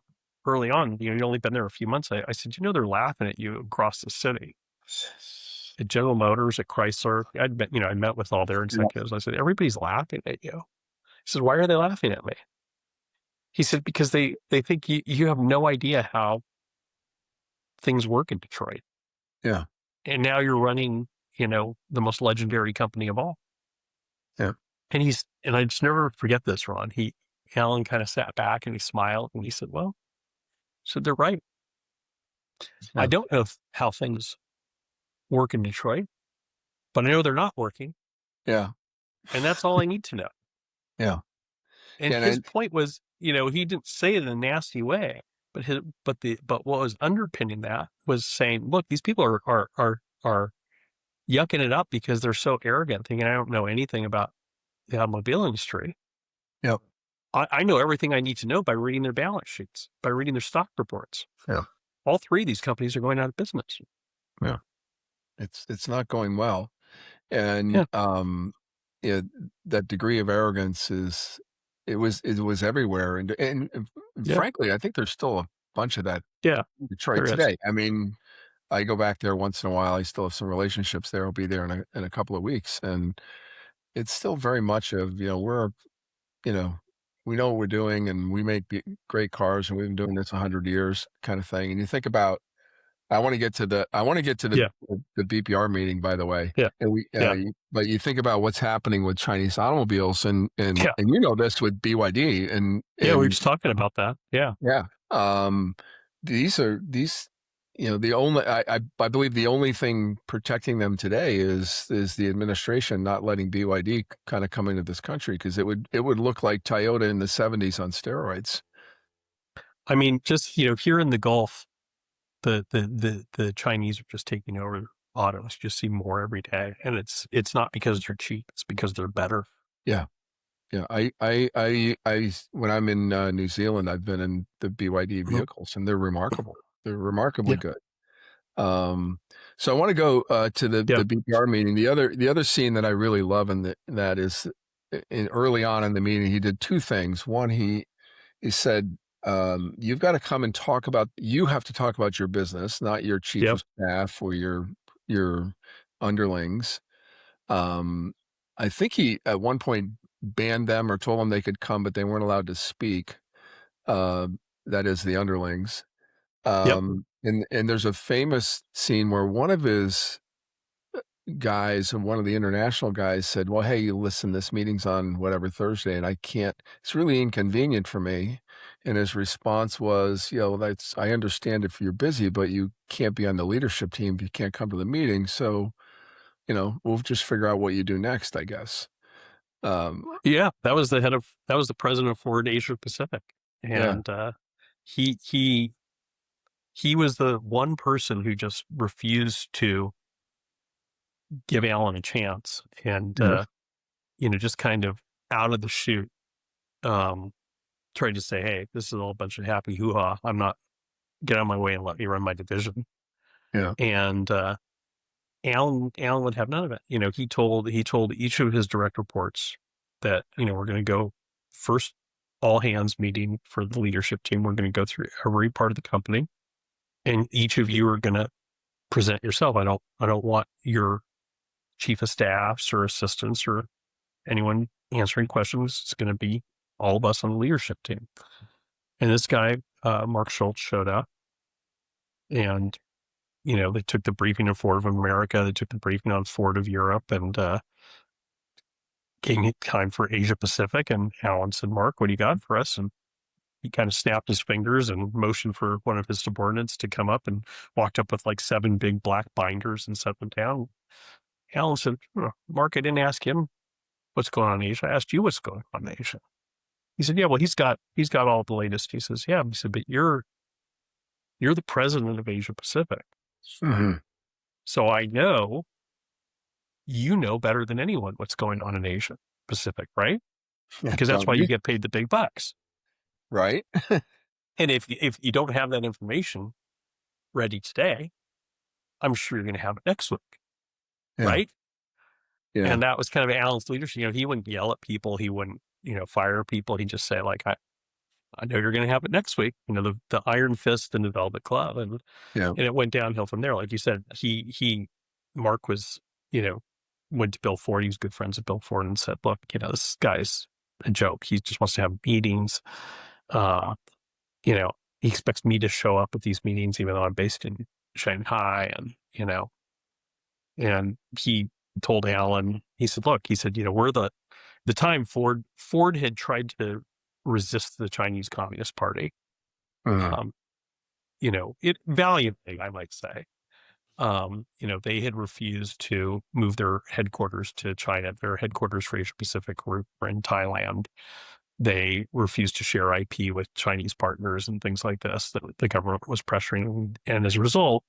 early on, you'd only been there a few months. I said, they're laughing at you across the city. At General Motors, at Chrysler, I met with all their executives. I said, everybody's laughing at you. He said, why are they laughing at me? He said, because they think you have no idea how things work in Detroit. Yeah. And now you're running, the most legendary company of all. Yeah. And I just never forget this, Ron. Alan kind of sat back and he smiled and he said, well, they're right. Yeah. I don't know how things work in Detroit, but I know they're not working. Yeah. And that's all I need to know. Yeah. And his point was, he didn't say it in a nasty way, but what was underpinning that was saying, look, these people are yucking it up because they're so arrogant, thinking I don't know anything about the automobile industry. Yep. I know everything I need to know by reading their balance sheets, by reading their stock reports. Yeah. All three of these companies are going out of business. Yeah. It's not going well. And yeah, that degree of arrogance it was everywhere. And frankly, I think there's still a bunch of that in Detroit today. I mean, I go back there once in a while. I still have some relationships there. I'll be there in a couple of weeks. And it's still very much of, we're, we know what we're doing and we make great cars and we've been doing this 100 years kind of thing. And you think about, I want to get to the BPR meeting, by the way. Yeah. And but you think about what's happening with Chinese automobiles and this with BYD and we were just talking about that. Yeah. Yeah. These the only, I believe the only thing protecting them today is the administration not letting BYD kind of come into this country, because it would look like Toyota in the 70s on steroids. I mean, just, here in the Gulf, the Chinese are just taking over autos. You just see more every day. And it's not because they're cheap, it's because they're better. Yeah. Yeah. I when I'm in New Zealand, I've been in the BYD vehicles and they're remarkable. They're remarkably good. So I want to go to the BPR meeting. The other scene that I really love in that is early on in the meeting, he did two things. One, he said, you've got to come and you have to talk about your business, not your chief of staff or your underlings. I think he at one point banned them or told them they could come, but they weren't allowed to speak. That is the underlings. And there's a famous scene where one of his guys and one of the international guys said, well, hey, listen, this meeting's on whatever Thursday and it's really inconvenient for me. And his response was, I understand if you're busy, but you can't be on the leadership team if you can't come to the meeting. So, we'll just figure out what you do next, I guess. That was the president of Ford Asia Pacific. And he was the one person who just refused to give Alan a chance, and just kind of out of the chute, tried to say, "Hey, this is all a bunch of happy hoo-ha. I'm not, get out of my way and let me run my division." Yeah, and Alan would have none of it. He told each of his direct reports that we're going to go first all hands meeting for the leadership team. We're going to go through every part of the company, and each of you are going to present yourself. I don't want your chief of staffs or assistants or anyone answering questions. It's going to be all of us on the leadership team. And this guy, Mark Schultz, showed up, and they took the briefing on Ford of America, they took the briefing on Ford of Europe, and came time for Asia Pacific. And Alan said, "Mark, what do you got for us?" And he kind of snapped his fingers and motioned for one of his subordinates to come up, and walked up with like 7 big black binders and set them down. Alan said, "Mark, I didn't ask him what's going on in Asia. I asked you what's going on in Asia." He said, "Yeah, well, he's got all the latest." He says, "Yeah." He said, "But you're the president of Asia Pacific. Mm-hmm. So I know you know better than anyone what's going on in Asia Pacific, right? Because that's why you get paid the big bucks." Right. And if you don't have that information ready today, I'm sure you're going to have it next week. Right? Yeah. And that was kind of Alan's leadership. He wouldn't yell at people. He wouldn't, fire people. He'd just say, like, I know you're going to have it next week. The Iron Fist and the Velvet Glove, and it went downhill from there. Like you said, Mark was, went to Bill Ford. He was good friends with Bill Ford and said, look, this guy's a joke. He just wants to have meetings. He expects me to show up at these meetings, even though I'm based in Shanghai. And he told Alan, he said, look, we're the time Ford had tried to resist the Chinese Communist Party. It valiantly, I might say. They had refused to move their headquarters to China. Their headquarters for Asia Pacific were in Thailand. They refused to share IP with Chinese partners and things like this that the government was pressuring. And as a result,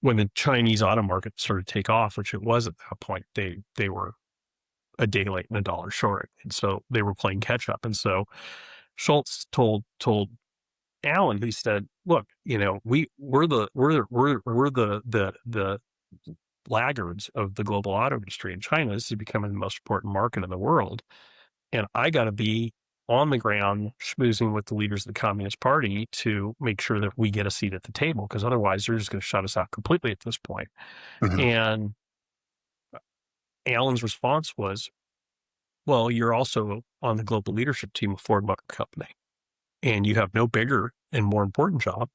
when the Chinese auto market started to take off, which it was at that point, they were a day late and a dollar short. And so they were playing catch up. And so Schultz told Alan, he said, look, we're the laggards of the global auto industry in China. This is becoming the most important market in the world. And I got to be on the ground schmoozing with the leaders of the Communist Party to make sure that we get a seat at the table, because otherwise they're just going to shut us out completely at this point. And Alan's response was, well, you're also on the global leadership team of Ford Motor Company, and you have no bigger and more important job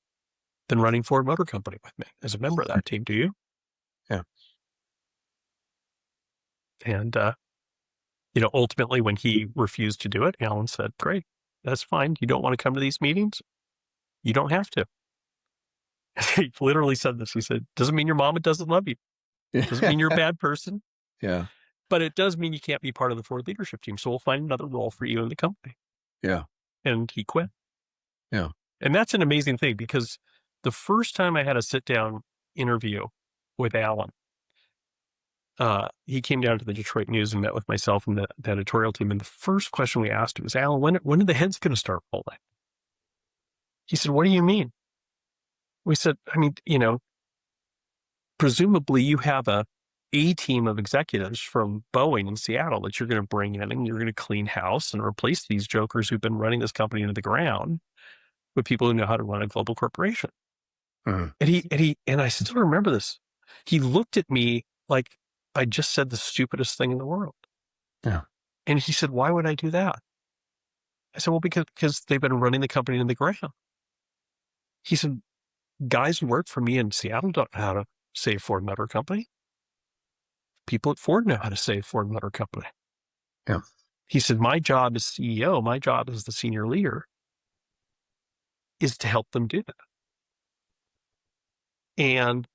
than running Ford Motor Company with me as a member of that team. Do you? Yeah. And, ultimately when he refused to do it, Alan said, great, that's fine. You don't want to come to these meetings? You don't have to. He literally said this. He said, doesn't mean your mama doesn't love you. Doesn't mean you're a bad person. Yeah. But it does mean you can't be part of the Ford leadership team. So we'll find another role for you in the company. Yeah. And he quit. Yeah. And that's an amazing thing, because the first time I had a sit-down interview with Alan, he came down to the Detroit News and met with myself and the editorial team. And the first question we asked him was, Alan, when are the heads going to start rolling? He said, what do you mean? We said, I mean, presumably you have a team of executives from Boeing in Seattle that you're going to bring in, and you're going to clean house and replace these jokers who've been running this company into the ground with people who know how to run a global corporation. And I still remember this. He looked at me like I just said the stupidest thing in the world. Yeah. And he said, why would I do that? I said, well, because they've been running the company into the ground. He said, guys who work for me in Seattle don't know how to save Ford Motor Company. People at Ford know how to save Ford Motor Company. Yeah. He said, my job as CEO, my job as the senior leader is to help them do that. And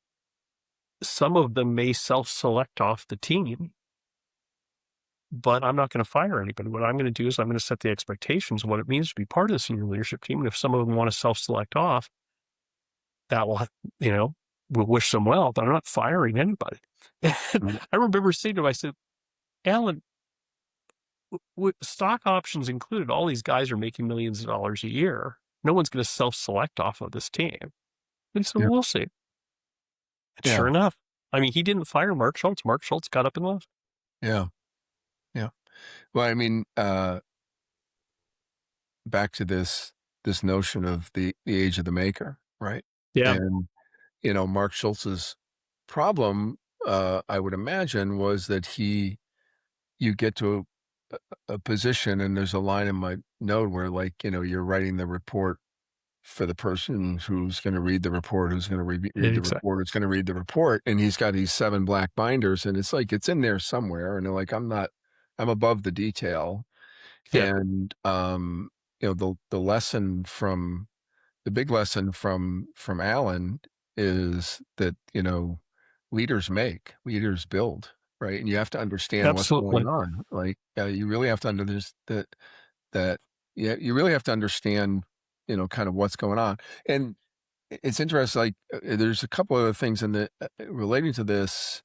some of them may self-select off the team, but I'm not going to fire anybody. What I'm going to do is I'm going to set the expectations of what it means to be part of the senior leadership team. And if some of them want to self-select off, that will, we'll wish them well, but I'm not firing anybody. And I remember saying to him, I said, Alan, stock options included, all these guys are making millions of dollars a year. No one's going to self-select off of this team. And he said, well, we'll see. And sure enough, I mean, he didn't fire Mark Schultz. Mark Schultz got up and left. Yeah. Yeah. Well, I mean, back to this notion of the age of the maker, right? Yeah. And, Mark Schultz's problem, I would imagine, was that you get to a position, and there's a line in my note where, like, you're writing the report for the person who's going to read the report, who's going to read the report, who's going to read the report. And he's got these 7 black binders, and it's like, it's in there somewhere. And they're like, I'm above the detail. Yeah. And, the big lesson from Alan is that, leaders build, right? And you have to understand Absolutely. what's going on. Like, you really have to understand that, you really have to understand, kind of what's going on. And it's interesting, like, there's a couple other things relating to this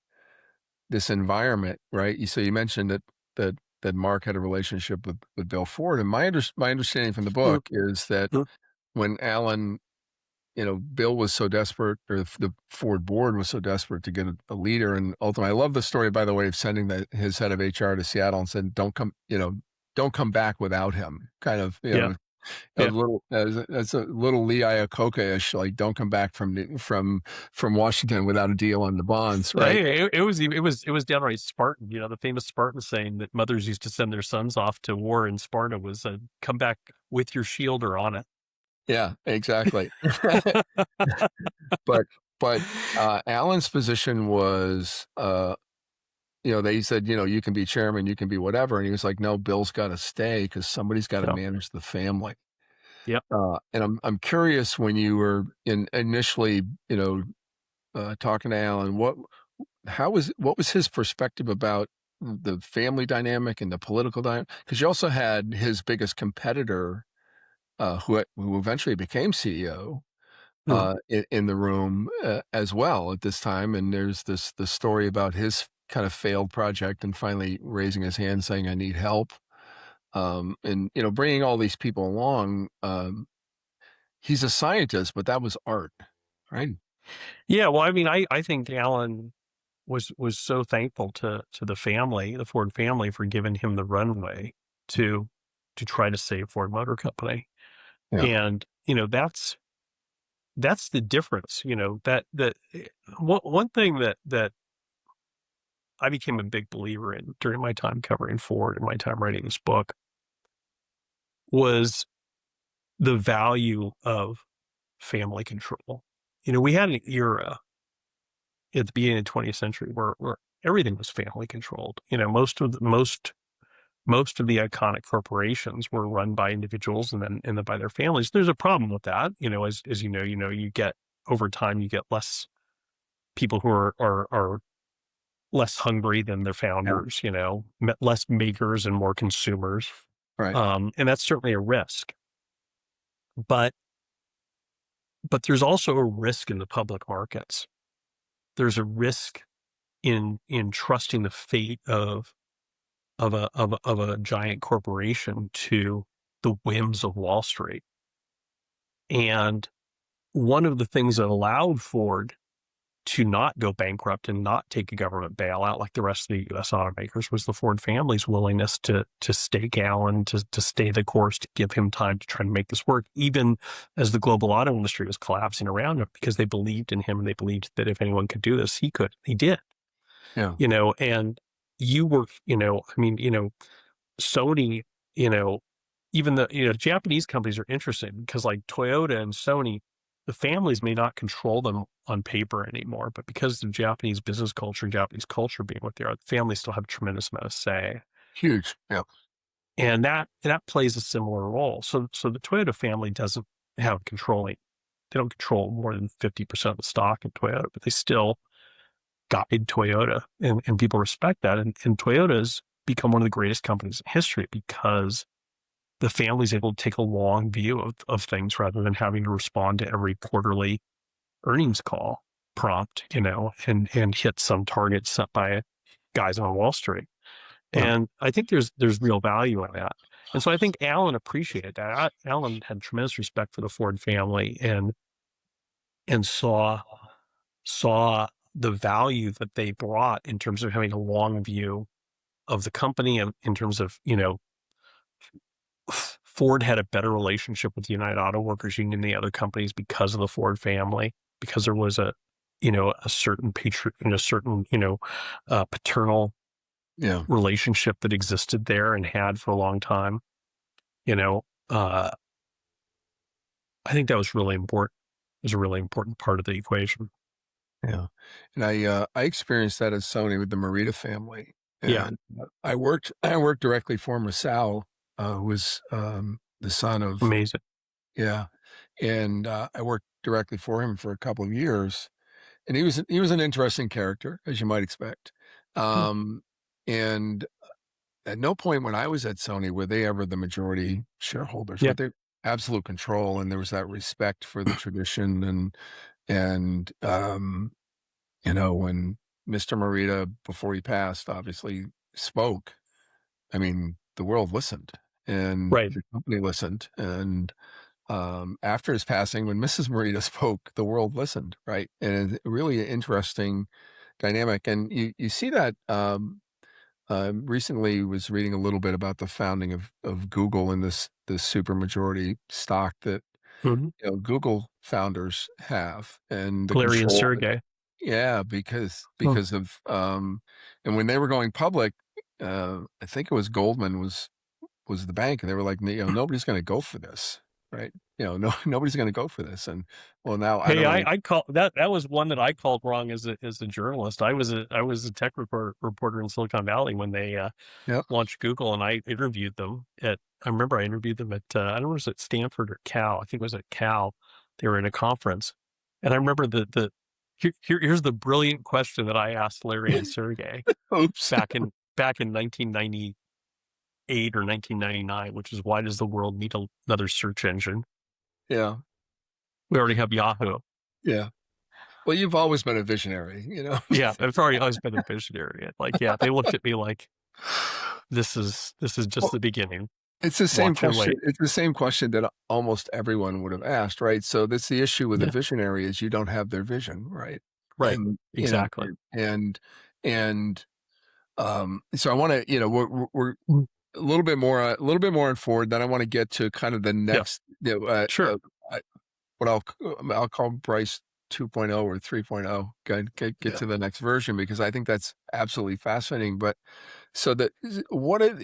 environment, right? So you mentioned that Mark had a relationship with Bill Ford. And my understanding from the book is that when Alan, Bill was so desperate, or the Ford board was so desperate to get a leader. And ultimately, I love the story, by the way, of sending his head of HR to Seattle and said, don't come back without him. Kind of, A Yeah. little as a little Lee Iacocca-ish, like don't come back from Washington without a deal on the bonds, right? Hey, it was downright Spartan. The famous Spartan saying that mothers used to send their sons off to war in Sparta was, "Come back with your shield or on it." Yeah, exactly. But Alan's position was, they said, you can be chairman, you can be whatever, and he was like, no, Bill's got to stay because somebody's got to Yeah. manage the family. Yep. And I'm curious when you were initially, talking to Alan, what was his perspective about the family dynamic and the political dynamic? Because you also had his biggest competitor, who eventually became CEO, Mhm. in the room as well at this time. And there's the story about his kind of failed project and finally raising his hand saying, "I need help." And bringing all these people along. He's a scientist, but that was art, right? Yeah, well, I mean, I think Alan was so thankful to the family, the Ford family, for giving him the runway to try to save Ford Motor Company. Yeah. And that's the difference. That one thing that I became a big believer in during my time covering Ford and my time writing this book was the value of family control. We had an era at the beginning of the 20th century where everything was family controlled. Most of the iconic corporations were run by individuals and then by their families. There's a problem with that. As you get over time, you get less people who are less hungry than their Yeah. founders, less makers and more consumers. Right. And that's certainly a risk. But there's also a risk in the public markets. There's a risk in trusting the fate of a giant corporation to the whims of Wall Street. And one of the things that allowed Ford to not go bankrupt and not take a government bailout like the rest of the U.S. automakers was the Ford family's willingness to stake Allen, to stay the course, to give him time to try and make this work, even as the global auto industry was collapsing around him, because they believed in him and they believed that if anyone could do this, he could. He did. Yeah. And you were, I mean, Sony, you know, even the Japanese companies are interesting because like Toyota and Sony, the families may not control them on paper anymore, but because of Japanese business culture, Japanese culture being what they are, the families still have a tremendous amount of say, Huge. Yeah. and that plays a similar role. So the Toyota family doesn't have controlling; they don't control more than 50% of the stock in Toyota, but they still guide Toyota, and people respect that. And Toyota's become one of the greatest companies in history because the family's able to take a long view of things rather than having to respond to every quarterly earnings call prompt, and hit some targets set by guys on Wall Street. Yeah. And I think there's real value in that. And so I think Alan appreciated that. Alan had tremendous respect for the Ford family and saw the value that they brought in terms of having a long view of the company, and in terms of, Ford had a better relationship with the United Auto Workers Union than the other companies because of the Ford family, because there was a certain paternal Yeah. relationship that existed there and had for a long time. You know, uh, I think that was really important. It was a really important part of the equation. Yeah. And I experienced that at Sony with the Morita family. Yeah, And I worked directly for Masao, who was the son of, amazing. yeah. And I worked directly for him for a couple of years. And he was an interesting character, as you might expect. Hmm. And at no point when I was at Sony were they ever the majority shareholders, Yeah, but they absolute control, and there was that respect for the tradition. And when Mr. Morita, before he passed, obviously spoke, I mean, the world listened and right. the company listened. And after his passing, when Mrs. Morita spoke, the world listened, right? And it's really an interesting dynamic. And you see that recently was reading a little bit about the founding of Google and this supermajority stock that Mm-hmm. Google founders have, and the Larry and control. Sergey. Yeah, because of and when they were going public, I think it was Goldman was the bank, and they were like, nobody's going to go for this, right? No, nobody's going to go for this, and well, now I Hey, don't know. I call that was one that I called wrong as a journalist. I was a tech reporter in Silicon Valley when they Yeah. launched Google, and I interviewed them at. I remember I interviewed them at I don't know if it was at Stanford or Cal. I think it was at Cal. They were in a conference, and I remember here's the brilliant question that I asked Larry and Sergey Oops. back in 1998 or 1999, which is, why does the world need another search engine? Yeah. We already have Yahoo. Yeah. Well, you've always been a visionary, Yeah, I've always been a visionary. Like, yeah, they looked at me like, this is just Well, the beginning. it's the same Watch and question. wait. It's the same question that almost everyone would have asked, right? So that's the issue with a Yeah, visionary is you don't have their vision, right? right. And Exactly. and so I want to, we're Mm. a little bit more on forward. Then I want to get to kind of the Yeah, next, sure. what I'll call Bryce 2.0 or 3.0. Get Yeah. to the next version because I think that's absolutely fascinating. But so that what are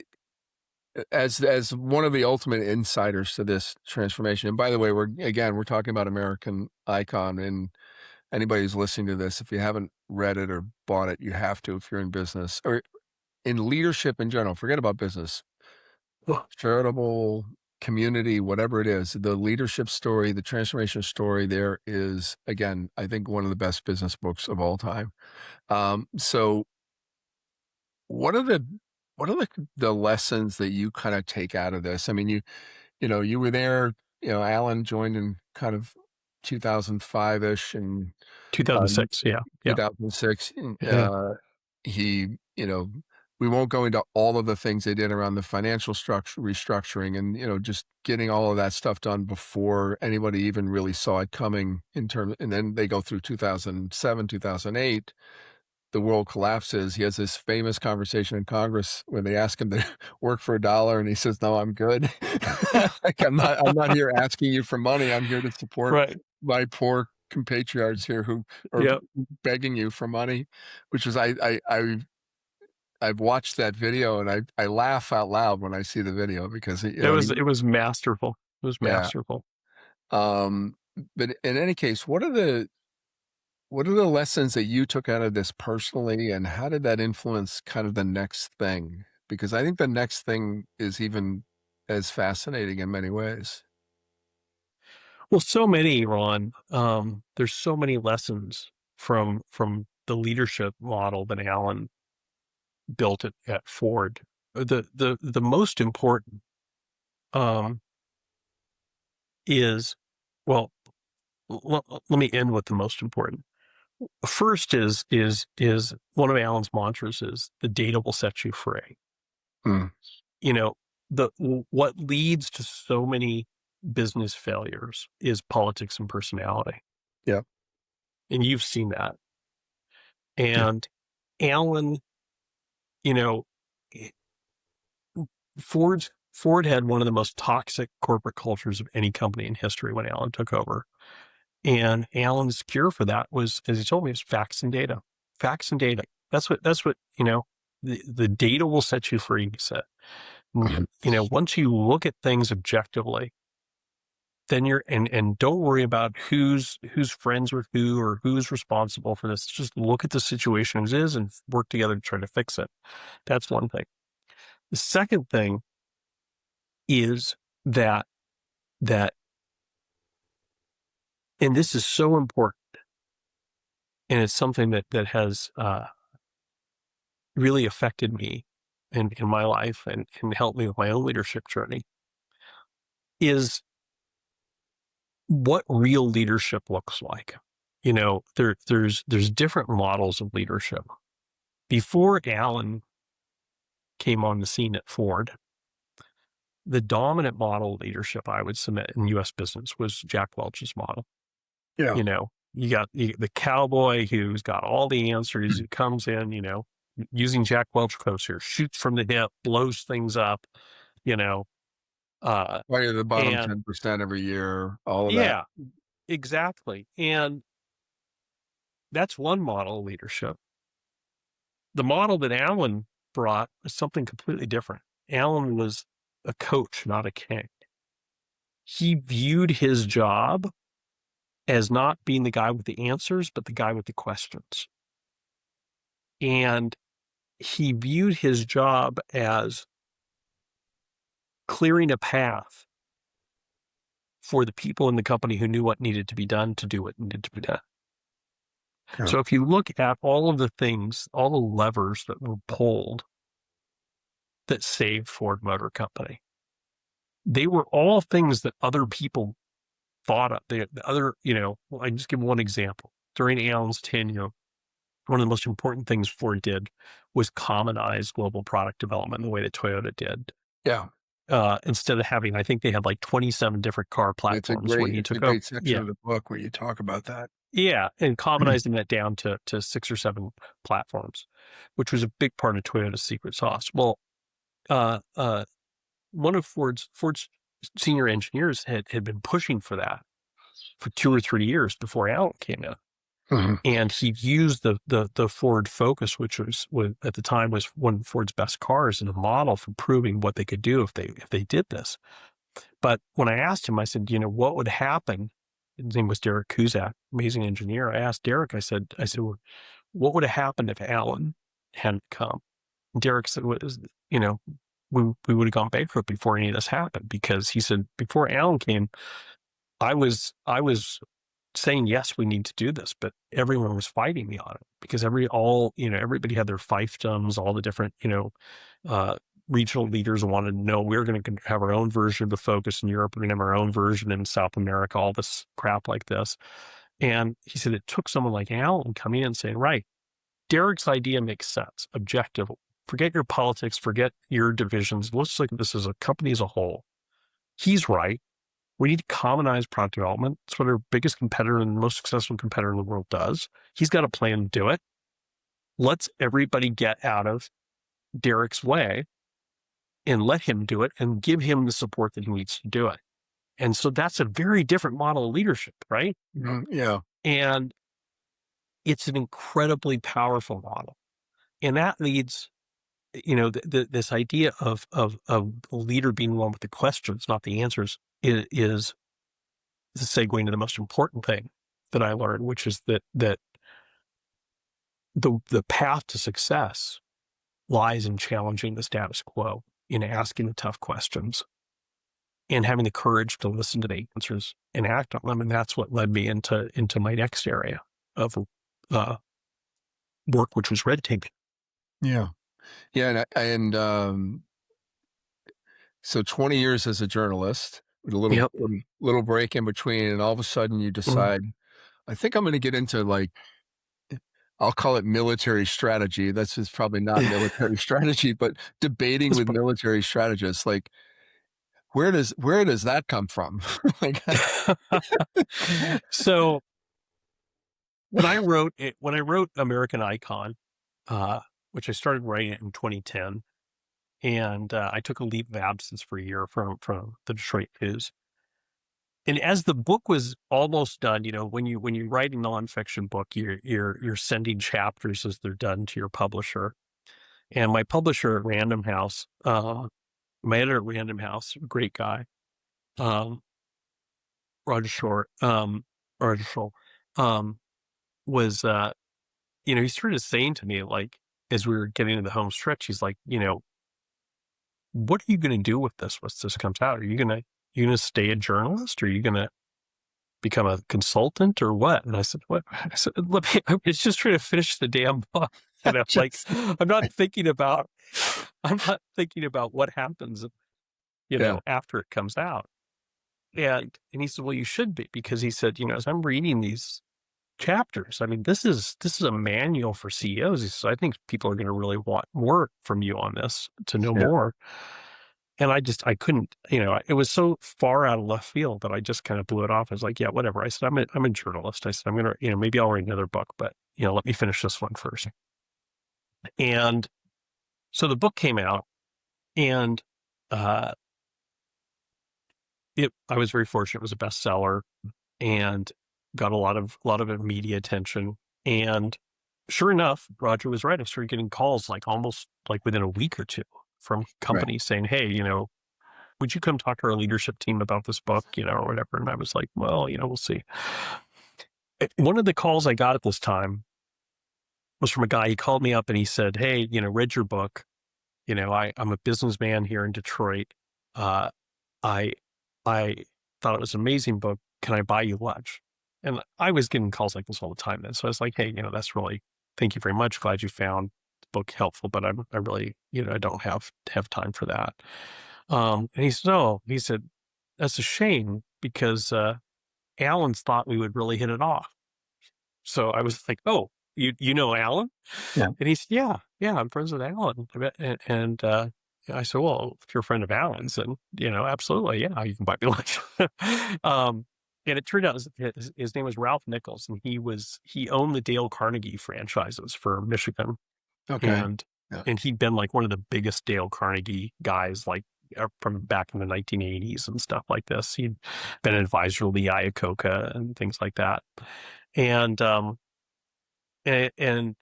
as one of the ultimate insiders to this transformation. And by the way, we're talking about American Icon, and anybody who's listening to this, if you haven't read it or bought it, you have to if you're in business or in leadership in general. Forget about business, charitable, community, whatever it is. The leadership story, the transformation story, there is again, I think one of the best business books of all time. So what are the lessons that you kind of take out of this? I mean, you were there, Alan joined in kind of 2005-ish and 2006. Yeah. Yeah. 2006. Yeah. He, we won't go into all of the things they did around the financial structure restructuring and, just getting all of that stuff done before anybody even really saw it coming and then they go through 2007, 2008. The world collapses. He has this famous conversation in Congress when they ask him to work for $1 and he says, "No, I'm good." Like I'm not here asking you for money. I'm here to support Right. my poor compatriots here who are Yeah. begging you for money, which was I've watched that video and I laugh out loud when I see the video because It was masterful. It was yeah. masterful. Um, but in any case, what are the lessons that you took out of this personally, and how did that influence kind of the next thing? Because I think the next thing is even as fascinating in many ways. Well, so many, Ron. There's so many lessons from the leadership model that Alan built at Ford. The most important um, is, well, let me end with the most important. First is one of Alan's mantras is the data will set you free. Mm, You know, what leads to so many business failures is politics and personality, yeah. and you've seen that. Yeah. And Alan, you know, Ford had one of the most toxic corporate cultures of any company in history when Alan took over. And Alan's cure for that was, as he told me, was facts and data. Facts and data. That's what, the data will set you free, he said. Once you look at things objectively, then and don't worry about who's friends with who or who's responsible for this. Just look at the situation as is and work together to try to fix it. That's one thing. The second thing is that and this is so important, and it's something that has really affected me in my life and helped me with my own leadership journey, is what real leadership looks like. There's different models of leadership. Before Alan came on the scene at Ford, the dominant model of leadership I would submit in U.S. business was Jack Welch's model. Yeah. You got the cowboy who's got all the answers, who comes in, using Jack Welch quotes here, shoots from the hip, blows things up, Probably the bottom and 10% every year, all of that. yeah, exactly. And that's one model of leadership. The model that Alan brought was something completely different. Alan was a coach, not a king. He viewed his job as not being the guy with the answers, but the guy with the questions. And he viewed his job as clearing a path for the people in the company who knew what needed to be done to do what needed to be done. Yeah. So if you look at all of the things, all the levers that were pulled that saved Ford Motor Company, they were all things that other people thought of. The other, I just give one example. During Alan's tenure, one of the most important things Ford did was commonize global product development the way that Toyota did. Yeah. Instead of having, I think they had like 27 different car platforms when he It's a took over. great section of the book where you talk about that. Yeah, and commonizing that down to 6 or 7 platforms, which was a big part of Toyota's secret sauce. Well, one of Ford's senior engineers had been pushing for that for 2 or 3 years before Alan came in. Mm-hmm. And he used the Ford Focus, which was at the time was one of Ford's best cars, as a model for proving what they could do if they did this. But when I asked him, I said, what would happen? His name was Derek Kuzak, amazing engineer. I asked Derek, I said, well, what would have happened if Alan hadn't come? And Derek said, we would have gone bankrupt before any of this happened, because he said, before Alan came, I was saying, yes, we need to do this, but everyone was fighting me on it, because everybody had their fiefdoms, all the different, regional leaders wanted to know, we're going to have our own version of the Focus in Europe. We're going to have our own version in South America, all this crap like this. And he said, it took someone like Alan coming in and saying, right, Derek's idea makes sense, objective. Forget your politics, forget your divisions. Let's look at this as a company as a whole. He's right. We need to commonize product development. It's what our biggest competitor and most successful competitor in the world does. He's got a plan to do it. Let's everybody get out of Derek's way and let him do it, and give him the support that he needs to do it. And so that's a very different model of leadership, right? Mm-hmm. Yeah. And it's an incredibly powerful model. And that leads, this idea of a leader being one with the questions, not the answers, is the segue into the most important thing that I learned, which is that the path to success lies in challenging the status quo, in asking the tough questions, and having the courage to listen to the answers and act on them. And that's what led me into my next area of work, which was red tape. Yeah. Yeah. So 20 years as a journalist, with a little break in between, and all of a sudden you decide, I think I'm going to get into, I'll call it military strategy. That's just probably not military strategy, but debating with military strategists. Where does that come from? So when I wrote American Icon, which I started writing it in 2010, and I took a leave of absence for a year from the Detroit News. And as the book was almost done, when you write a nonfiction book, you're sending chapters as they're done to your publisher. And my publisher at Random House, my editor at Random House, a great guy, Roger Short, was he started saying to me, as we were getting to the home stretch, he's like, what are you going to do with this once this comes out? Are you going to stay a journalist? Or are you going to become a consultant or what? And I said, what? I said, I was just trying to finish the damn book. I'm not thinking about what happens, after it comes out. And he said, well, you should be, because he said, as I'm reading these chapters, I mean, this is a manual for CEOs. He said, I think people are going to really want more from you on this, to know more. And I couldn't, it was so far out of left field that I just kind of blew it off. I was like, yeah, whatever. I said, I'm a journalist. I said, I'm going to, maybe I'll write another book, but, let me finish this one first. And so the book came out, and uh, I was very fortunate. It was a bestseller and got a lot of media attention. And sure enough, Roger was right. I started getting calls like almost like within a week or two from Right. companies saying, "Hey, would you come talk to our leadership team about this book, or whatever?" And I was like, "Well, we'll see." One of the calls I got at this time was from a guy. He called me up and he said, "Hey, read your book. I'm a businessman here in Detroit. Uh, I I thought it was an amazing book. Can I buy you lunch?" And I was getting calls like this all the time then. So I was like, "Hey, that's really, thank you very much. Glad you found the book helpful, but I really, I don't have time for that." And he said, "Oh," he said, "that's a shame because Alan's thought we would really hit it off." So I was like, "Oh, you know Alan?" Yeah. And he said, "Yeah, yeah, I'm friends with Alan." And I said, "Well, if you're a friend of Alan's, then absolutely, yeah, you can buy me lunch." um, and it turned out his name was Ralph Nichols, and he owned the Dale Carnegie franchises for Michigan, Okay. and Yeah. he'd been like one of the biggest Dale Carnegie guys, like from back in the 1980s and stuff like this. He'd been an advisor to Lee Iacocca and things like that, and and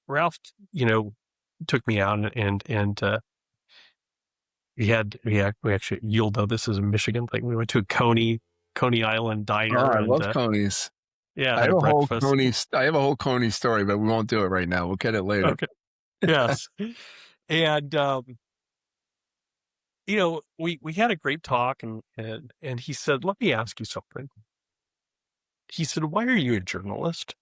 Ralph, took me out and we actually, you'll know this is a Michigan thing. We went to a Coney Island Oh, diner I and love Coney's. yeah, had a breakfast. I have a whole Coney story, but we won't do it right now. We'll get it later. Okay, yes, and we had a great talk and he said, "Let me ask you something." He said, "Why are you a journalist?"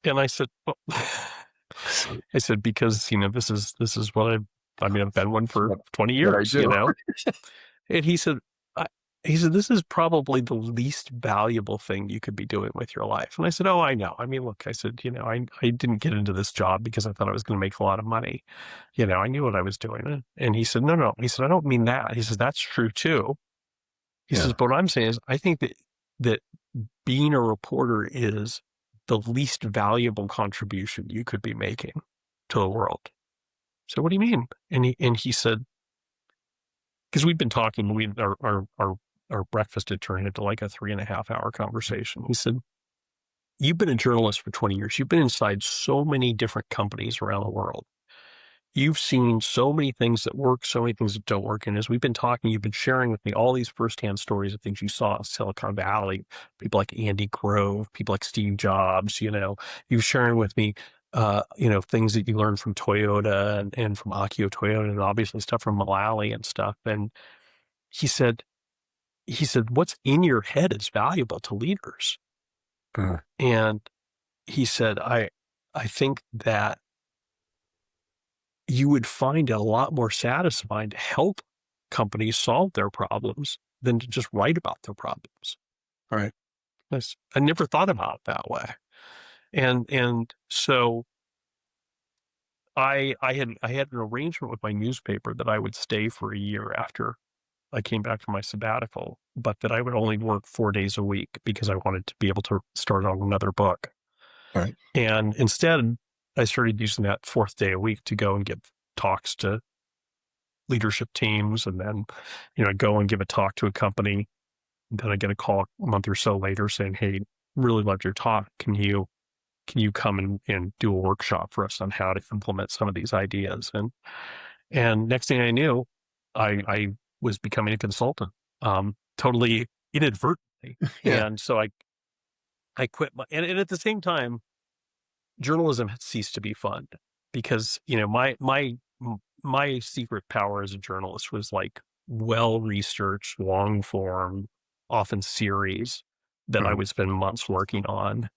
And I said, "Well," I said, "Because this is what I've been one for What, 20 what I years, do. And he said, I, he said, "This is probably the least valuable thing you could be doing with your life." And I said, "Oh, I know. I mean, look," I said, I didn't get into this job because I thought I was going to make a lot of money. I knew what I was doing." And he said, "No, no." He said, "I don't mean that." He says, "That's true too." He says, Yeah. "But what I'm saying is I think that being a reporter is the least valuable contribution you could be making to the world." So what do you mean? And he said, because we'd been talking, our breakfast had turned into like a 3.5 hour conversation. He said, "You've been a journalist for 20 years. You've been inside so many different companies around the world. You've seen so many things that work, so many things that don't work. And as we've been talking, you've been sharing with me all these firsthand stories of things you saw in Silicon Valley, people like Andy Grove, people like Steve Jobs, you've sharing with me, things that you learned from Toyota and from Akio Toyota and obviously stuff from Mulally and stuff." And he said, "What's in your head is valuable to leaders." Uh, And he said, I think that you would find it a lot more satisfying to help companies solve their problems than to just write about their problems. right. I never thought about it that way. And so I had an arrangement with my newspaper that I would stay for a year after I came back from my sabbatical, but that I would only work 4 days a week because I wanted to be able to start on another book. All right. And instead, I started using that fourth day a week to go and give talks to leadership teams. And then, I'd go and give a talk to a company. And then I get a call a month or so later saying, "Hey, really loved your talk. Can you come and do a workshop for us on how to implement some of these ideas?" And next thing I knew, I was becoming a consultant, totally inadvertently. Yeah. And so I quit and at the same time, journalism had ceased to be fun because, my secret power as a journalist was like well researched, long form, often series that I Uh, would spend months working on.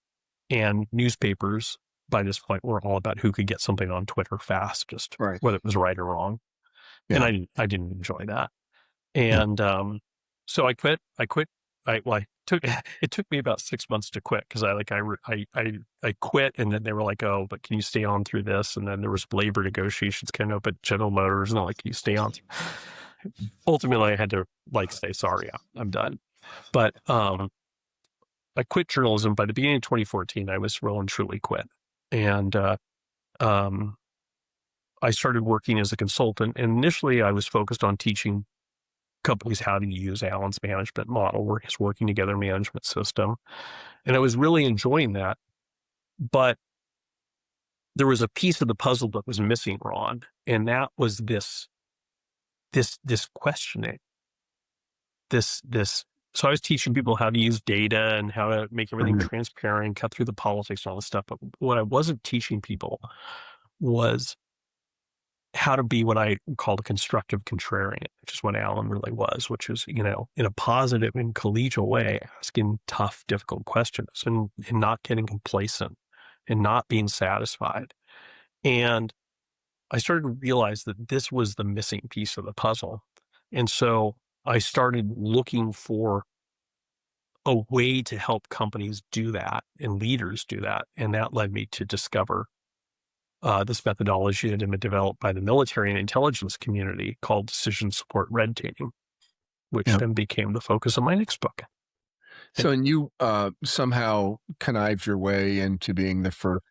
And newspapers by this point were all about who could get something on Twitter fast, just right. whether it was right or wrong. And Yeah. I didn't enjoy that. Yeah. And so I quit. I took it took me about 6 months to quit because I quit, and then they were like, "Oh, but can you stay on through this?" And then there was labor negotiations kind of up at General Motors, and they're like, "Can you stay on?" Ultimately, I had to like say, "Sorry, I'm done." But I quit journalism by the beginning of 2014. I was well and truly quit, and I started working as a consultant, and initially I was focused on teaching companies how to use Alan's management model, his working together management system. And I was really enjoying that. But there was a piece of the puzzle that was missing, Ron, and that was this questioning. This so I was teaching people how to use data and how to make everything transparent, cut through the politics and all this stuff. But what I wasn't teaching people was how to be what I called a constructive contrarian, which is what Alan really was, which is, in a positive and collegial way, asking tough, difficult questions and not getting complacent and not being satisfied. And I started to realize that this was the missing piece of the puzzle. And so I started looking for a way to help companies do that and leaders do that. And that led me to discover this methodology that had been developed by the military and intelligence community called decision support red teaming, which then became the focus of my next book. So, and you somehow connived your way into being the first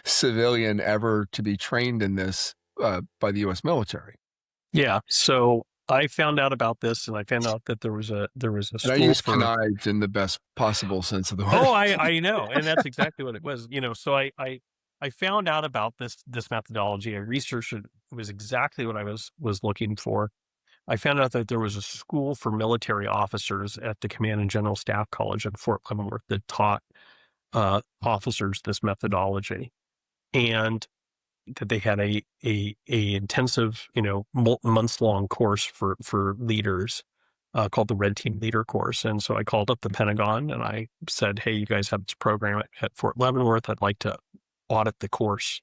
civilian ever to be trained in this by the U.S. military. Yeah. So I found out about this, and I found out that there was a school. And I use connived in the best possible sense of the word. Oh, I know, and that's exactly what it was. So I found out about this methodology. I researched it. It was exactly what I was looking for. I found out that there was a school for military officers at the Command and General Staff College in Fort Leavenworth that taught officers this methodology, and that they had a intensive, months long course for leaders called the Red Team Leader Course. And so I called up the Pentagon and I said, "Hey, you guys have this program at Fort Leavenworth. I'd like to audit the course."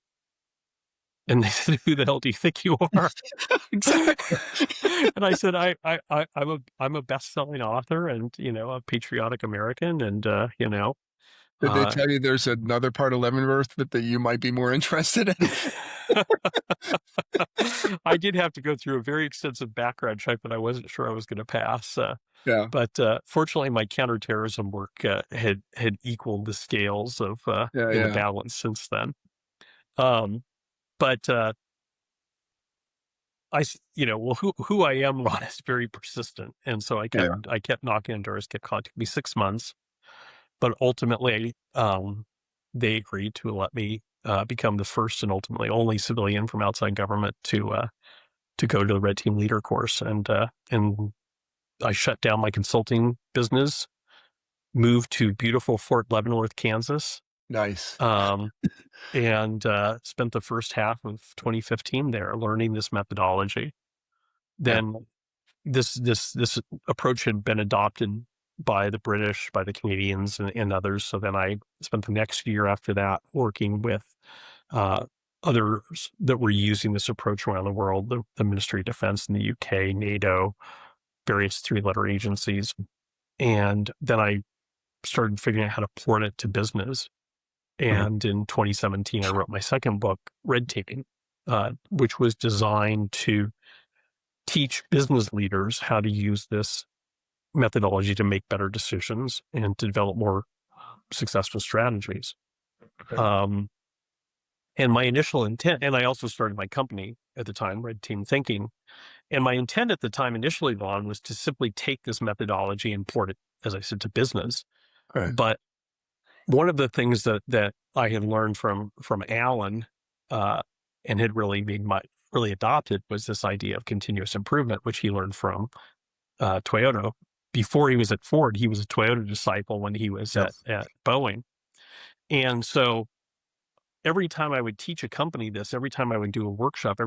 And they said, "Who the hell do you think you are?" Exactly. And I said, I'm a best-selling author and, a patriotic American. And, Did they tell you there's another part of Leavenworth that you might be more interested in? I did have to go through a very extensive background check that I wasn't sure I was going to pass. Yeah. But fortunately, my counterterrorism work had equaled the scales of in the balance since then. But who I am, Ron, is very persistent, and so I kept knocking on doors. It took me 6 months, but ultimately, they agreed to let me become the first and ultimately only civilian from outside government to go to the Red Team Leader course, and I shut down my consulting business, moved to beautiful Fort Leavenworth, Kansas. Nice. And spent the first half of 2015 there learning this methodology. Then this approach had been adopted by the British, by the Canadians, and others. So then I spent the next year after that working with others that were using this approach around the world, the Ministry of Defense in the UK, NATO, various three-letter agencies. And then I started figuring out how to port it to business. And in 2017, I wrote my second book, Red Teaming, which was designed to teach business leaders how to use this methodology to make better decisions and to develop more successful strategies. And my initial intent, and I also started my company at the time, Red Team Thinking. And my intent at the time initially, Vaughn, was to simply take this methodology and port it, as I said, to business. But one of the things that I had learned from Alan and had really adopted was this idea of continuous improvement, which he learned from Toyota. Before he was at Ford, he was a Toyota disciple when he was at Boeing. And so every time I would teach a company this, every time I would do a workshop, I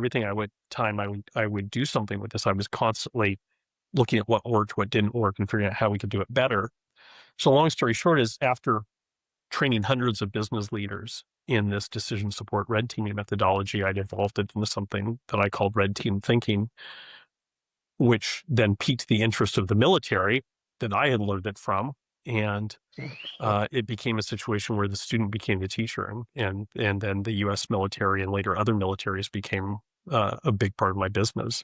would do something with this, I was constantly looking at what worked, what didn't work, and figuring out how we could do it better. So long story short is, after training hundreds of business leaders in this decision support red teaming methodology, I evolved it into something that I called Red Team Thinking, which then piqued the interest of the military that I had learned it from. And it became a situation where the student became the teacher, and then the U.S. military and later other militaries became a big part of my business,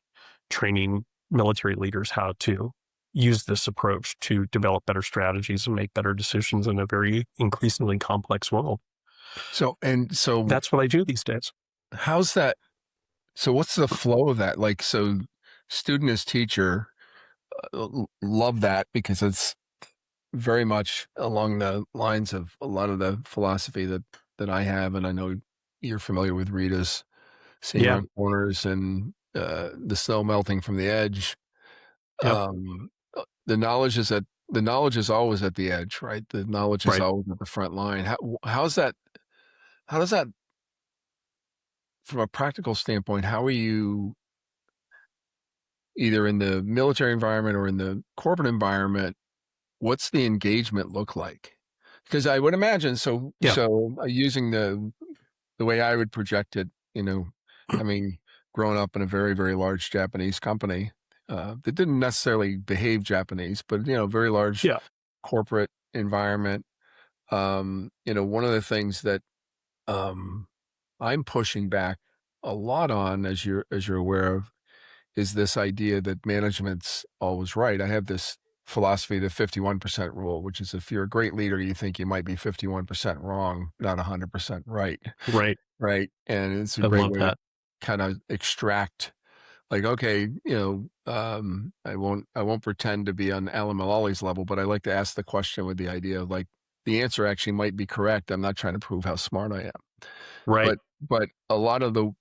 training military leaders how to use this approach to develop better strategies and make better decisions in a very increasingly complex world. So That's what I do these days. how's that? So what's the flow of that? Like, so student as teacher, love that because it's very much along the lines of a lot of the philosophy that I have, and I know you're familiar with Rita's seeing Yeah. around corners and the snow melting from the edge. Yep. The knowledge is always at the edge, right? The knowledge is Right. always at the front line. How's that? How does that, from a practical standpoint, how are you either in the military environment or in the corporate environment? What's the engagement look like? Because I would imagine Yeah. using the way I would project it, having grown up in a very, very large Japanese company that didn't necessarily behave Japanese, but, very large Yeah. corporate environment. One of the things that I'm pushing back a lot on, as you're aware of, is this idea that management's always right. I have this philosophy, the 51% rule, which is if you're a great leader, you think you might be 51% wrong, not 100% right. Right. Right. And it's a I great love way to that. kind of extract, like, okay, I won't pretend to be on Alan Mulally's level, but I like to ask the question with the idea of, like, the answer actually might be correct. I'm not trying to prove how smart I am. Right. But a lot of the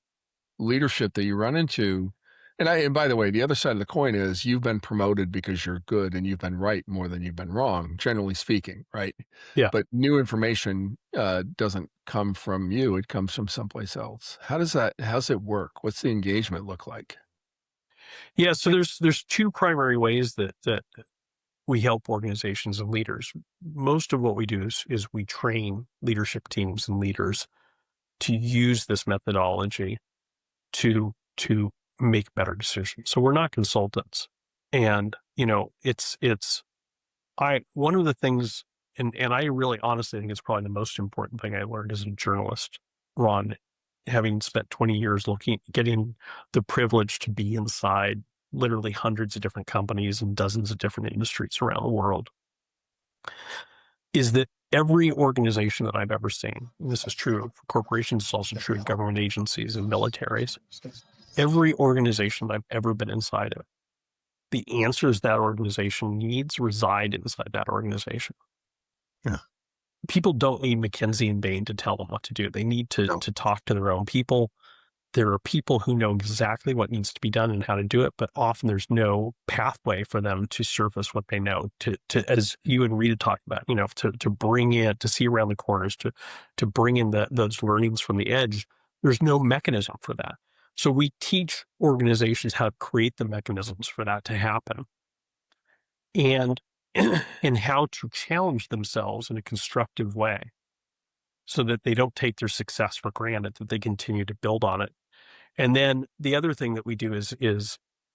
leadership that you run into, and by the way, the other side of the coin is you've been promoted because you're good and you've been right more than you've been wrong, generally speaking, right? Yeah. But new information doesn't come from you; it comes from someplace else. How's it work? What's the engagement look like? Yeah. So there's two primary ways that we help organizations and leaders. Most of what we do is we train leadership teams and leaders to use this methodology to make better decisions. So we're not consultants. And, it's one of the things, and I really honestly think it's probably the most important thing I learned as a journalist, Ron, having spent 20 years getting the privilege to be inside literally hundreds of different companies and dozens of different industries around the world, is that every organization that I've ever seen, and this is true for corporations, it's also true in government agencies and militaries, every organization that I've ever been inside of, the answers that organization needs reside inside that organization. Yeah. People don't need McKinsey and Bain to tell them what to do. They need to No. talk to their own people. There are people who know exactly what needs to be done and how to do it, but often there's no pathway for them to surface what they know, to as you and Rita talked about, to bring in, to see around the corners, to bring in those learnings from the edge. There's no mechanism for that. So we teach organizations how to create the mechanisms for that to happen, and and how to challenge themselves in a constructive way so that they don't take their success for granted, that they continue to build on it. And then the other thing that we do is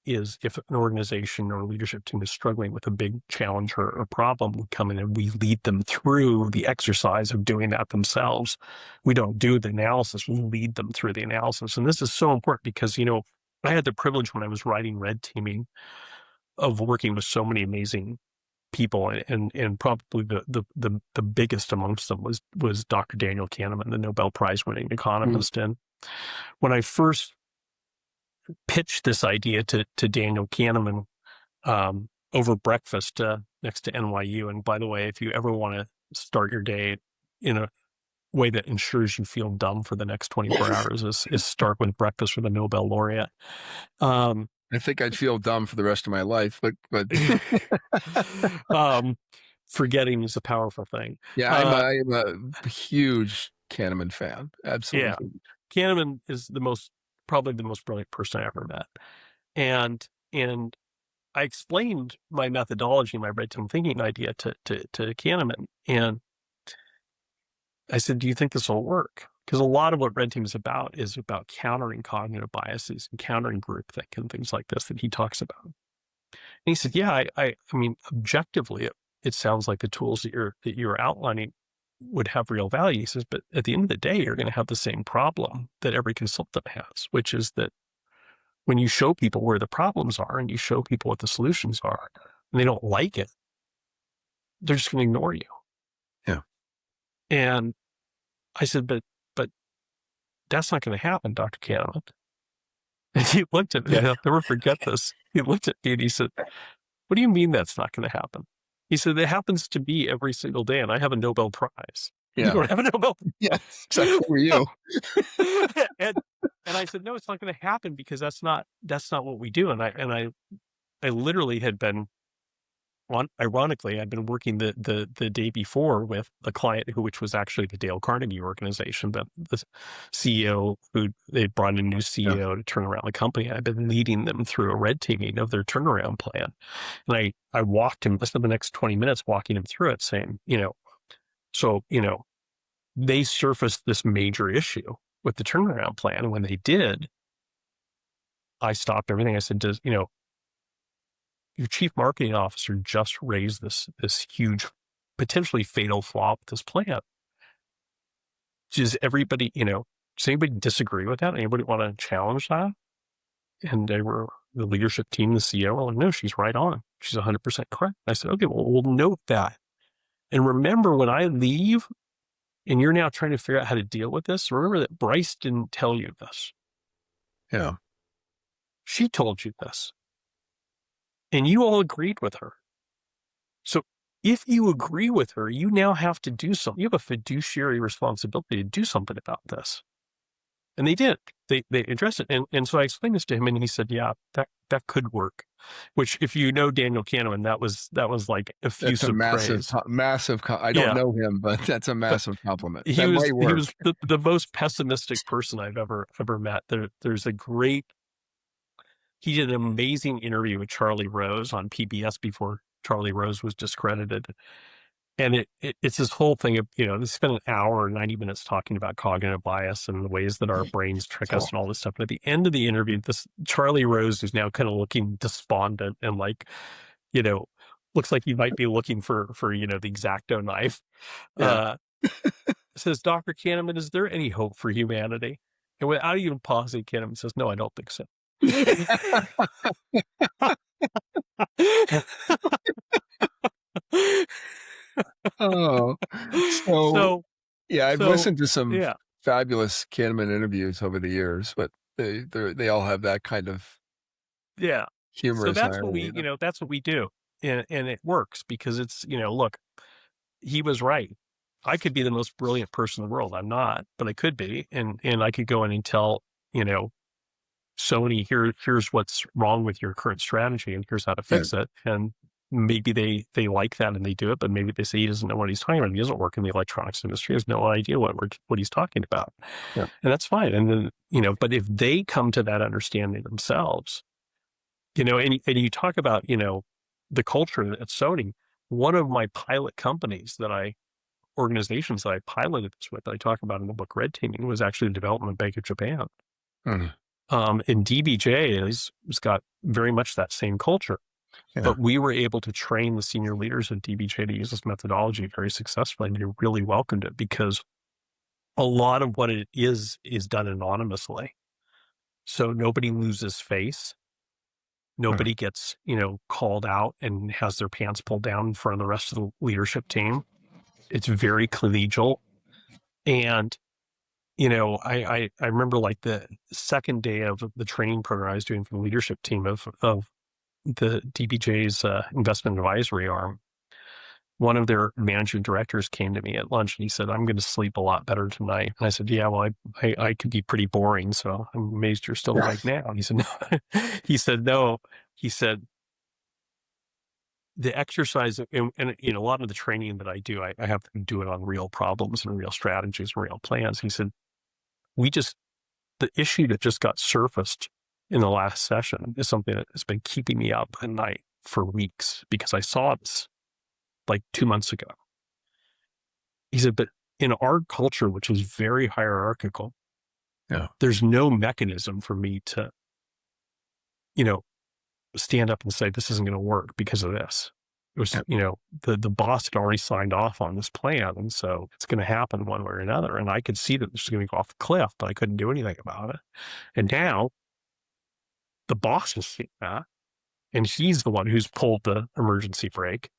if an organization or leadership team is struggling with a big challenge or problem, we come in and we lead them through the exercise of doing that themselves. We don't do the analysis, we lead them through the analysis. And this is so important because, I had the privilege when I was writing Red Teaming of working with so many amazing people, and probably the biggest amongst them was Dr. Daniel Kahneman, the Nobel Prize winning Mm. economist. And when I first pitched this idea to Daniel Kahneman over breakfast next to NYU, and by the way, if you ever want to start your day in a way that ensures you feel dumb for the next 24 hours, is start with breakfast with a Nobel laureate. I think I'd feel dumb for the rest of my life, but um, Forgetting is a powerful thing. yeah, Uh, I'm a huge Kahneman fan. Absolutely yeah, huge. Kahneman is probably the most brilliant person I ever met. And I explained my methodology, my red team thinking idea to Kahneman. And I said, do you think this will work? Because a lot of what red team is about countering cognitive biases and countering groupthink and things like this that he talks about. And he said, yeah, I mean, objectively, it sounds like the tools that you're outlining would have real value. He says, but at the end of the day, you're going to have the same problem that every consultant has, which is that when you show people where the problems are and you show people what the solutions are, and they don't like it, they're just going to ignore you. Yeah. And I said, but that's not going to happen, Dr. Kahneman. And he looked at me, Yeah. I'll never forget this. He looked at me and he said, what do you mean that's not going to happen? He said, it happens to me every single day, and I have a Nobel Prize. You Yeah. don't have a Nobel Yeah. Prize. It's like, who are you? and I said, no, it's not going to happen because that's not what we do. And I literally had been, ironically, I'd been working the day before with a client which was actually the Dale Carnegie organization, but the CEO who they brought in a new Yeah. CEO to turn around the company. I've been leading them through a red teaming of their turnaround plan. And I walked him, I spent the next 20 minutes walking him through it saying, so, they surfaced this major issue with the turnaround plan. And when they did, I stopped everything. I said, your chief marketing officer just raised this huge, potentially fatal flaw with this plan. Does everybody, does anybody disagree with that? Anybody want to challenge that? And they were the leadership team, the CEO, were like, no, she's right on. She's 100% correct. I said, okay, well, we'll note that. And remember, when I leave and you're now trying to figure out how to deal with this, remember that Bryce didn't tell you this. Yeah. She told you this. And you all agreed with her. So if you agree with her, you now have to do something. You have a fiduciary responsibility to do something about this. And they did. They addressed it. And so I explained this to him, and he said, yeah, that could work. Which, if you know Daniel Kahneman, that was like That's a effusive massive, praise. I don't know him, but that's a massive compliment. He That was might work. the most pessimistic person I've ever met. There's a great. He did an amazing interview with Charlie Rose on PBS before Charlie Rose was discredited. And it's this whole thing of, they spent an hour or 90 minutes talking about cognitive bias and the ways that our brains trick us and all this stuff. And at the end of the interview, this Charlie Rose is now kind of looking despondent and like, looks like he might be looking for the X-Acto knife. Yeah. Says, Dr. Kahneman, is there any hope for humanity? And without even pausing, Kahneman says, no, I don't think so. Oh, so So, yeah, I've listened to some yeah. fabulous Kahneman interviews over the years, but they all have that kind of Yeah. So humorous that's what irony. that's what we do. And it works because it's, look, he was right. I could be the most brilliant person in the world. I'm not, but I could be. And I could go in and tell, Sony, here's what's wrong with your current strategy and here's how to Yeah. fix it. And maybe they like that and they do it, but maybe they say he doesn't know what he's talking about. He doesn't work in the electronics industry. He has no idea what he's talking about. Yeah. And that's fine. And then, but if they come to that understanding themselves, and you talk about, the culture at Sony, one of my pilot companies organizations that I piloted this with, that I talk about in the book Red Teaming, was actually the Development Bank of Japan. Mhm. And DBJ has got very much that same culture. Yeah. But we were able to train the senior leaders at DBJ to use this methodology very successfully, and they really welcomed it because a lot of what it is done anonymously. So nobody loses face. Nobody gets, called out and has their pants pulled down in front of the rest of the leadership team. It's very collegial. And, I remember like the second day of the training program I was doing for the leadership team of the DBJ's investment advisory arm. One of their managing directors came to me at lunch and he said, I'm going to sleep a lot better tonight. And I said, yeah, well, I could be pretty boring. So I'm amazed you're still awake now. And he said, no, no, he said, the exercise and a lot of the training that I do, I have to do it on real problems and real strategies and real plans. He said, the issue that just got surfaced in the last session is something that has been keeping me up at night for weeks because I saw this like 2 months ago. He said, but in our culture, which is very hierarchical, there's no mechanism for me to, stand up and say, this isn't going to work because of this. It was, the boss had already signed off on this plan. And so it's going to happen one way or another. And I could see that this was going to go off the cliff, but I couldn't do anything about it. And now the boss has seen that. And he's the one who's pulled the emergency brake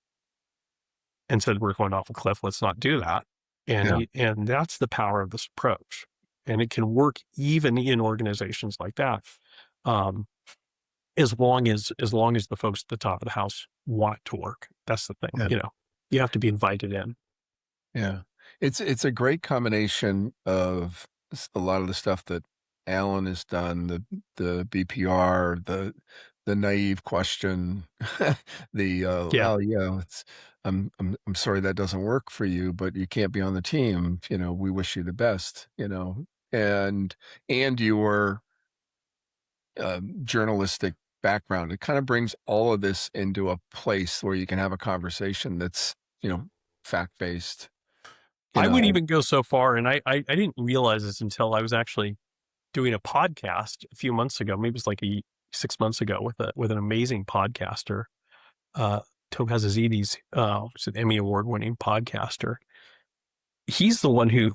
and said, we're going off a cliff. Let's not do that. Yeah. And that's the power of this approach. And it can work even in organizations like that. Um, as long as the folks at the top of the house want it to work. That's the thing, Yeah. you have to be invited in. Yeah. It's a great combination of a lot of the stuff that Alan has done, the BPR, the naive question, the Yeah. oh yeah, I'm sorry that doesn't work for you, but you can't be on the team. We wish you the best, and your journalistic background. It kind of brings all of this into a place where you can have a conversation that's, fact based, you I would know. even go so far, and I didn't realize this until I was actually doing a podcast a few months ago. Maybe it was like 6 months ago with an amazing podcaster, Topaz Azides, who's an Emmy Award winning podcaster. He's the one who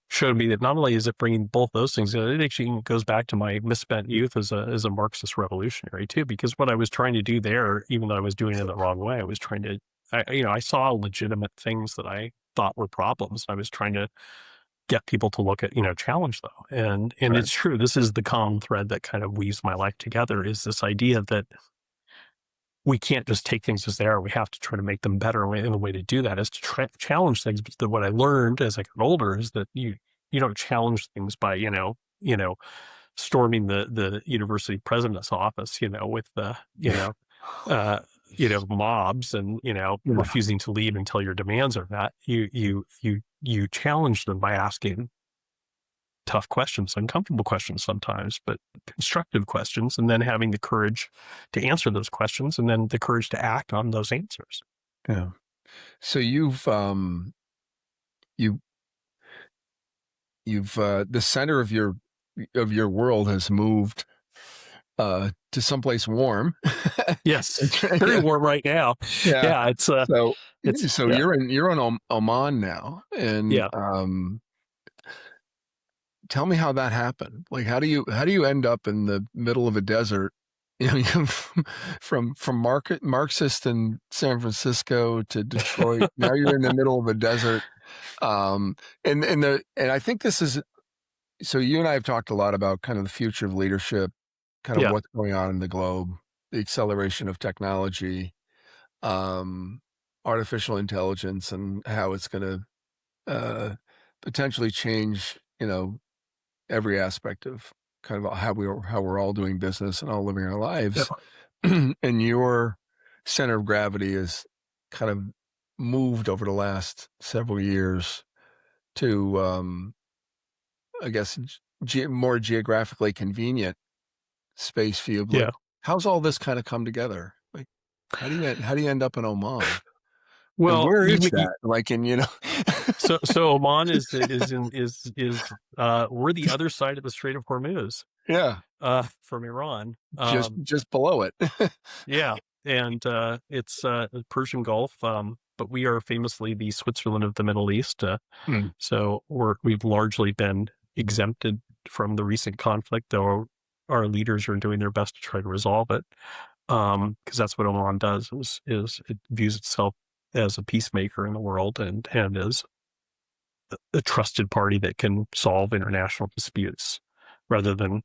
showed me that not only is it bringing both those things, it actually goes back to my misspent youth as a Marxist revolutionary too. Because what I was trying to do there, even though I was doing it the wrong way, I was trying to, I saw legitimate things that I thought were problems. I was trying to get people to look at, challenge them. And Right. it's true. This is the common thread that kind of weaves my life together, is this idea that we can't just take things as they are. We have to try to make them better. And the way to do that is to challenge things. But what I learned as I got older is that you don't challenge things by, storming the university president's office, with the, uh, mobs and, Yeah. refusing to leave until your demands are met. You challenge them by asking tough questions, uncomfortable questions sometimes, but constructive questions, and then having the courage to answer those questions, and then the courage to act on those answers. Yeah. So you you've the center of your world has moved to someplace warm. Yes, very warm right now. Yeah. Yeah, So it's so yeah, you're in Oman now, and yeah. tell me how that happened. Like, how do you end up in the middle of a desert? From Marxist in San Francisco to Detroit. Now you're in the middle of a desert. Um, and I think this is, so you and I have talked a lot about kind of the future of leadership, kind of Yeah, what's going on in the globe, the acceleration of technology, um, artificial intelligence, and how it's going to potentially change, every aspect of kind of how we're all doing business and all living our lives. definitely. And your center of gravity is kind of moved over the last several years to, I guess, more geographically convenient space for you. Like, Yeah. how's all this kind of come together? Like, how do you end up in Oman? And Well, where is that? Like, so Oman is we're the other side of the Strait of Hormuz, yeah, from Iran. just below it. Yeah, and it's the Persian Gulf, but we are famously the Switzerland of the Middle East. Hmm. So we've largely been exempted from the recent conflict, though our leaders are doing their best to try to resolve it. Because that's what Oman does, is it views itself as a peacemaker in the world, and as a trusted party that can solve international disputes rather than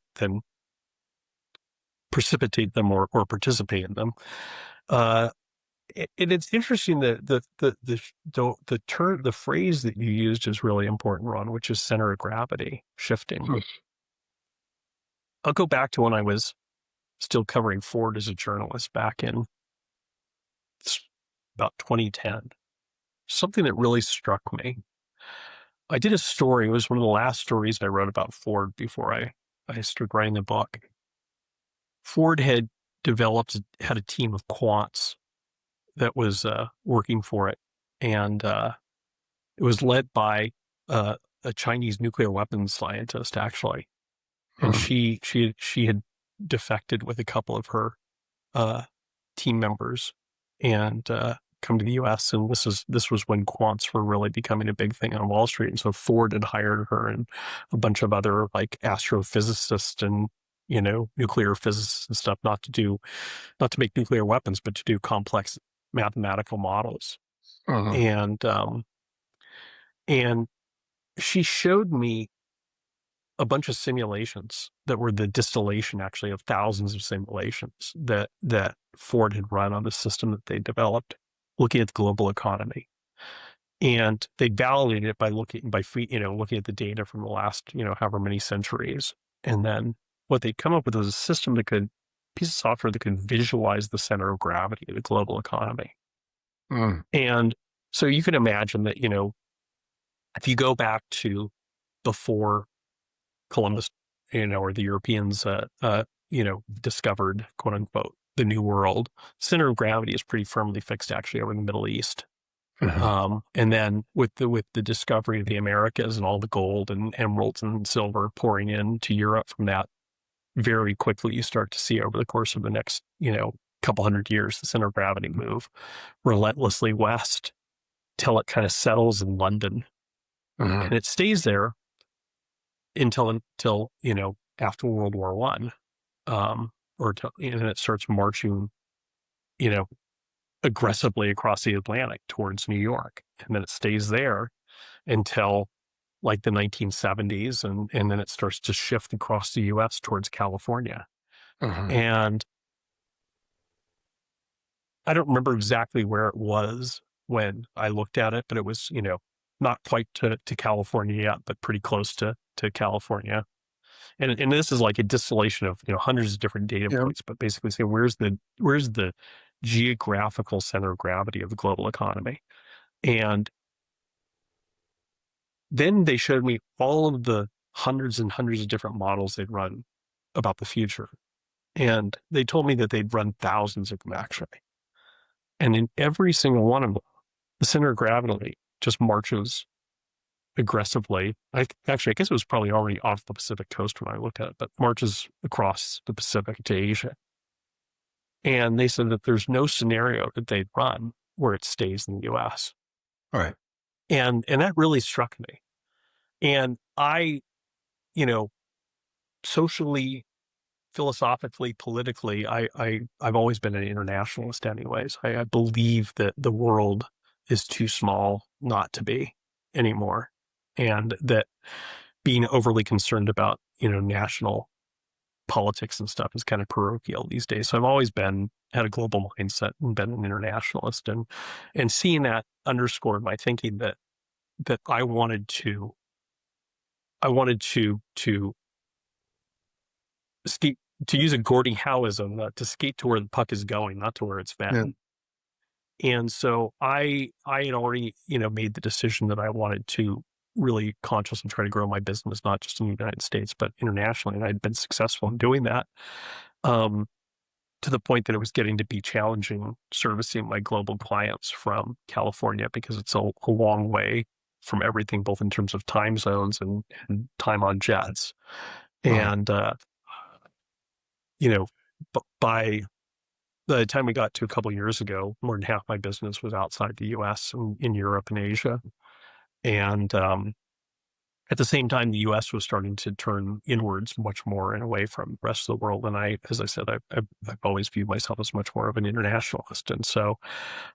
precipitate them or participate in them. Uh, and it's interesting that the phrase that you used is really important, Ron, which is center of gravity shifting. Hmm. I'll go back to when I was still covering Ford as a journalist back in about 2010. Something that really struck me. I did a story. It was one of the last stories I wrote about Ford before I started writing the book. Ford had had a team of quants that was working for it, and it was led by a Chinese nuclear weapons scientist, actually, and Hmm. she had defected with a couple of her uh, team members and come to the U.S. And this was when quants were really becoming a big thing on Wall Street, and so Ford had hired her and a bunch of other like astrophysicists and nuclear physicists and stuff, not to make nuclear weapons, but to do complex mathematical models. Uh-huh. And she showed me a bunch of simulations that were the distillation, actually, of thousands of simulations that Ford had run on the system that they developed, looking at the global economy. And they validated it by looking at the data from the last, however many centuries. And then what they'd come up with was a system piece of software that could visualize the center of gravity of the global economy. Mm. And so you can imagine that, if you go back to before Columbus, or the Europeans, discovered, quote unquote, the New World, center of gravity is pretty firmly fixed actually over the Middle East. And then with the discovery of the Americas and all the gold and emeralds and silver pouring into Europe from that, very quickly you start to see over the course of the next, couple hundred years, the center of gravity move relentlessly west till it kind of settles in London. And it stays there until after World War One, and it starts marching, aggressively across the Atlantic towards New York, and then it stays there until like the 1970s, and then it starts to shift across the U.S. towards California. And I don't remember exactly where it was when I looked at it, but it was, not quite to California yet, but pretty close to California. And this is like a distillation of, hundreds of different data points, but basically saying where's the geographical center of gravity of the global economy. And then they showed me all of the hundreds and hundreds of different models they'd run about the future. And they told me that they'd run thousands of them actually. And in every single one of them, the center of gravity just marches aggressively. I guess it was probably already off the Pacific coast when I looked at it, but marches across the Pacific to Asia. And they said that there's no scenario that they'd run where it stays in the U.S. All right. And that really struck me. And I, socially, philosophically, politically, I've always been an internationalist anyways. I believe that the world is too small not to be anymore. And that being overly concerned about, national politics and stuff is kind of parochial these days. So I've always had a global mindset and been an internationalist, and seeing that underscored my thinking that I wanted to skate, to use a Gordie Howeism, to skate to where the puck is going, not to where it's been. Yeah. And so I had already, made the decision that I wanted to really consciously try to grow my business, not just in the United States, but internationally. And I'd been successful in doing that, to the point that it was getting to be challenging servicing my global clients from California, because it's a long way from everything, both in terms of time zones and time on jets. And, by the time we got to a couple of years ago, more than half my business was outside the U.S. and in Europe and Asia. And at the same time, the U.S. was starting to turn inwards much more and away from the rest of the world. And as I said, I've always viewed myself as much more of an internationalist. And so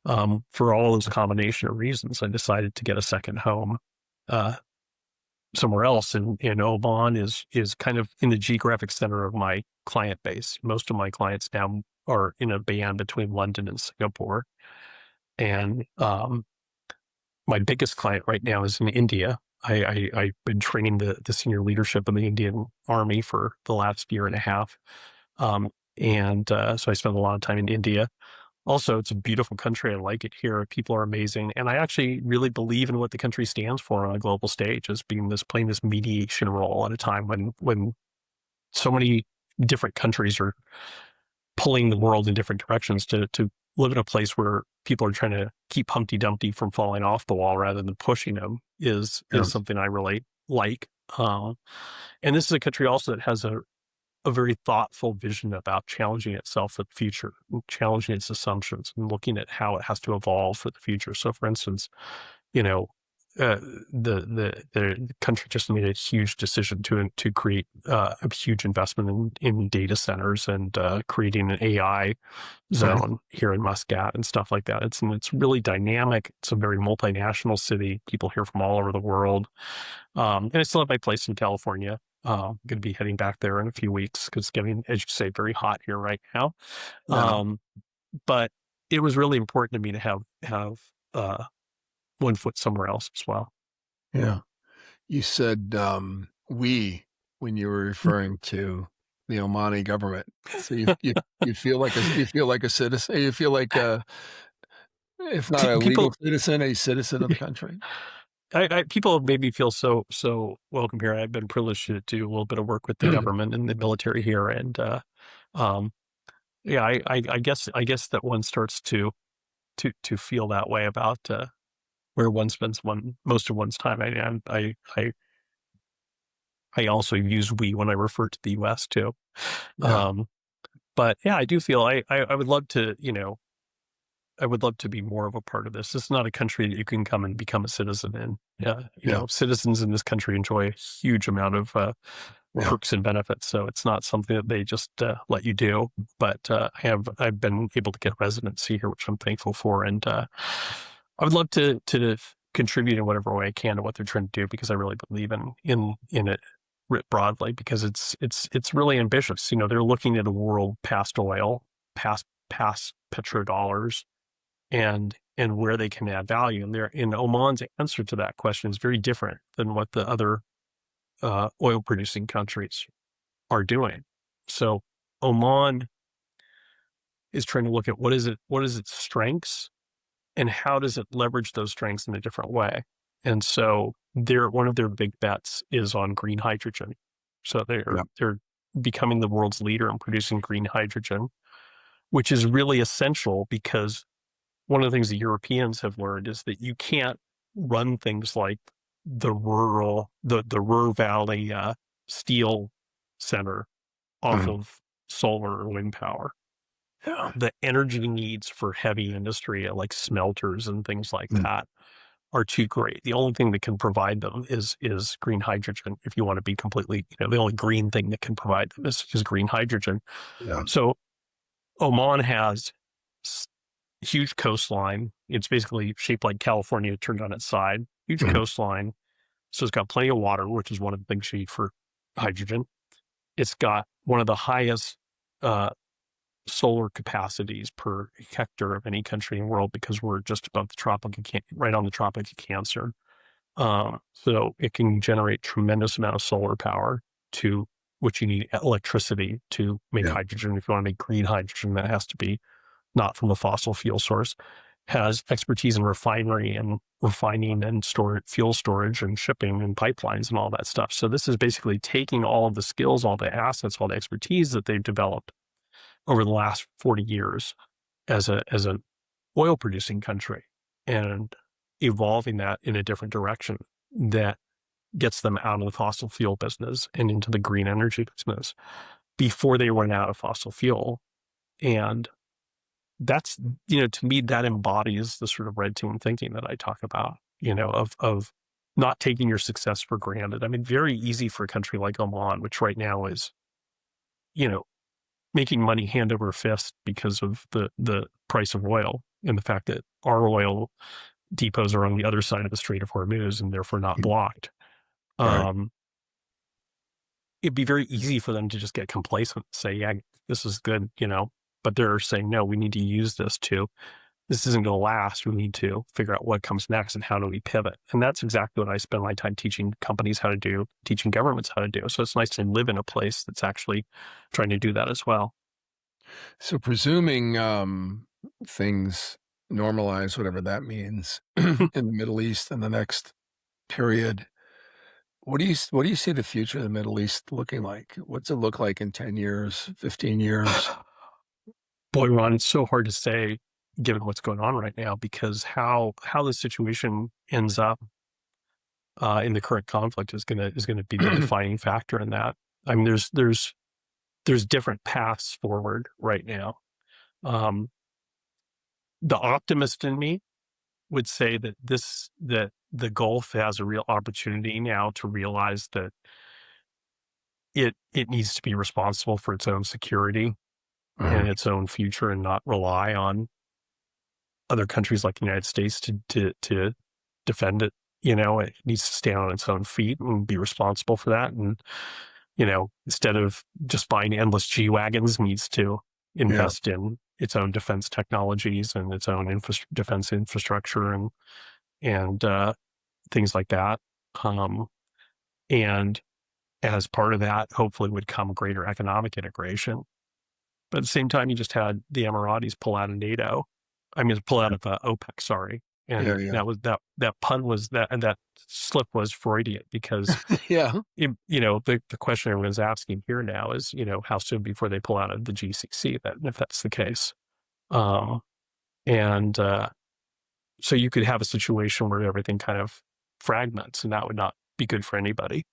for all those combination of reasons, I decided to get a second home somewhere else. And Oman is kind of in the geographic center of my client base. Most of my clients now are in a band between London and Singapore. And my biggest client right now is in India. I've been training the senior leadership in the Indian Army for the last year and a half. So I spend a lot of time in India. Also, it's a beautiful country. I like it here. People are amazing. And I actually really believe in what the country stands for on a global stage, as playing this mediation role at a time when so many different countries are pulling the world in different directions. To live in a place where people are trying to keep Humpty Dumpty from falling off the wall rather than pushing them is something I really like. And this is a country also that has a very thoughtful vision about challenging itself for the future, challenging its assumptions, and looking at how it has to evolve for the future. So, for instance, the country just made a huge decision to create a huge investment in data centers and creating an AI Right. zone here in Muscat and stuff like that. It's really dynamic. It's a very multinational city. People here from all over the world. And I still have my place in California. I'm going to be heading back there in a few weeks because it's getting, as you say, very hot here right now. Yeah. But it was really important to me to have one foot somewhere else as well. Yeah. You said we when you were referring to the Omani government. So you feel like a citizen. You feel like if not a legal People, citizen, a citizen of the country. people have made me feel so welcome here. I've been privileged to do a little bit of work with the government and the military here, and um, yeah, I guess that one starts to feel that way about where one spends most of one's time. I also use we when I refer to the U.S. too. Yeah. Um, but yeah, I do feel I would love to, I would love to be more of a part of this. This is not a country that you can come and become a citizen in. Yeah, Yeah. citizens in this country enjoy a huge amount of Yeah. perks and benefits, so it's not something that they just let you do. But I've been able to get residency here, which I'm thankful for, and I would love to contribute in whatever way I can to what they're trying to do because I really believe in it writ broadly because it's really ambitious. They're looking at a world past oil, past petrodollars and where they can add value. And there, in Oman's answer to that question is very different than what the other oil producing countries are doing. So Oman is trying to look at what is its strengths and how does it leverage those strengths in a different way. And so one of their big bets is on green hydrogen. So Yeah. they're becoming the world's leader in producing green hydrogen, which is really essential because one of the things the Europeans have learned is that you can't run things like the Ruhr Valley steel center off Mhm. of solar or wind power. Yeah. The energy needs for heavy industry like smelters and things like Mm. that are too great. The only thing that can provide them is green hydrogen. If you want to be completely, the only green thing that can provide them is green hydrogen. Yeah. So Oman has huge coastline. It's basically shaped like California turned on its side. Huge Mhm. coastline. So it's got plenty of water, which is one of the things you need for hydrogen. It's got one of the highest uh, solar capacities per hectare of any country in the world because we're just above the tropic of right on the Tropic of Cancer. So it can generate tremendous amount of solar power to which you need electricity to make Yeah. hydrogen. If you want to make green hydrogen, that has to be not from a fossil fuel source, has expertise in refinery and refining and fuel storage and shipping and pipelines and all that stuff. So this is basically taking all of the skills, all the assets, all the expertise that they've developed over the last 40 years as an oil producing country and evolving that in a different direction that gets them out of the fossil fuel business and into the green energy business before they run out of fossil fuel. And that's, to me, that embodies the sort of red team thinking that I talk about, of not taking your success for granted. I mean, very easy for a country like Oman, which right now is, you know, making money hand over fist because of the price of oil and the fact that our oil depots are on the other side of the Strait of Hormuz and therefore not Mhm. blocked. Right. Um, it'd be very easy for them to just get complacent and say, yeah, this is good, but they're saying, no, we need to use this isn't going to last. We need to figure out what comes next and how do we pivot. And that's exactly what I spend my time teaching companies how to do, teaching governments how to do. So it's nice to live in a place that's actually trying to do that as well. So presuming things normalize, whatever that means, in the Middle East in the next period, what do you see the future of the Middle East looking like? What's it look like in 10 years, 15 years? Boy, Ron, it's so hard to say given what's going on right now because how the situation ends up in the current conflict is gonna be the defining factor in that. I mean, there's different paths forward right now. Um, the optimist in me would say that the Gulf has a real opportunity now to realize that it needs to be responsible for its own security and its own future, and not rely on other countries like the United States to defend it. It needs to stand on its own feet and be responsible for that. And instead of just buying endless G-Wagons, needs to Yeah. invest in its own defense technologies and its own defense infrastructure and things like that. And as part of that, hopefully would come greater economic integration. But at the same time, you just had the Emiratis pull out of NATO. I mean, pull out of OPEC, sorry. Yeah. And Yeah. that pun was that slip was Freudian, because Yeah. the question everyone's asking here now is, how soon before they pull out of the GCC, if that's the case. And so you could have a situation where everything kind of fragments, and that would not be good for anybody.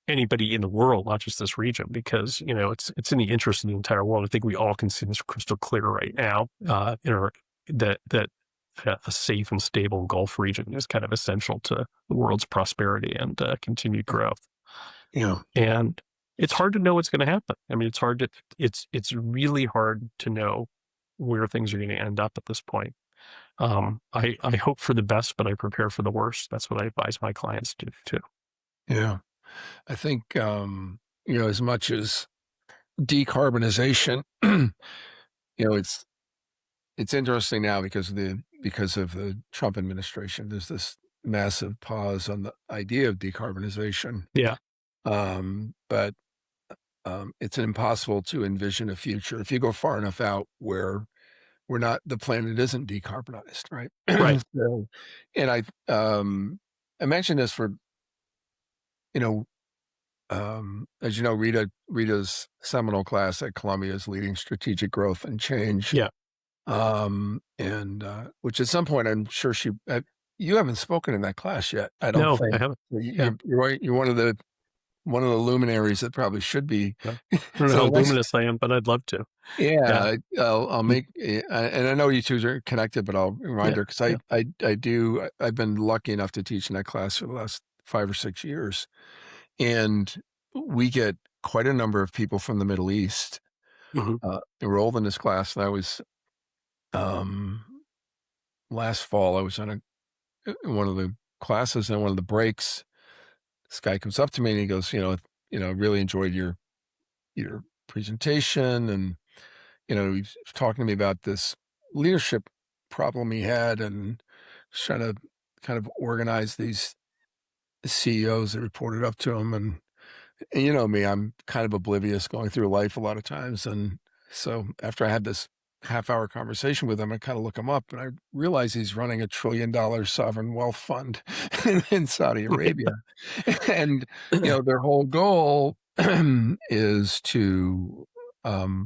Anybody in the world, not just this region, because it's in the interest of the entire world. I think we all can see this crystal clear right now. That a safe and stable Gulf region is kind of essential to the world's prosperity and continued growth. Yeah. And it's hard to know what's going to happen. I mean, it's really hard to know where things are going to end up at this point. I hope for the best, but I prepare for the worst. That's what I advise my clients to do too. Yeah. I think, as much as decarbonization, it's interesting now because of the Trump administration. There's this massive pause on the idea of decarbonization. Yeah. But it's impossible to envision a future if you go far enough out where the planet isn't decarbonized, right? Right. So, and I mentioned this for, as you know, Rita's seminal class at Columbia is Leading Strategic Growth and Change. Yeah. And which at some point I'm sure you haven't spoken in that class yet. I don't No, think. I haven't. You're right. You're one of the luminaries that probably should be. Yeah. I don't know So how the next, luminous I am, but I'd love to. yeah, I'll make, and I know you two are connected, but I'll remind her, because I've been lucky enough to teach in that class for the last 5 or 6 years, and we get quite a number of people from the Middle East enrolled in this class. And I was, last fall, I was on one of the classes, and one of the breaks, this guy comes up to me and he goes, really enjoyed your presentation, and he's talking to me about this leadership problem he had, and was trying to kind of organize these CEOs that reported up to him. And you know me, I'm kind of oblivious going through life a lot of times. And so after I had this half-hour conversation with him, I kind of look him up, and I realize he's running $1 trillion sovereign wealth fund in Saudi Arabia. And, their whole goal is to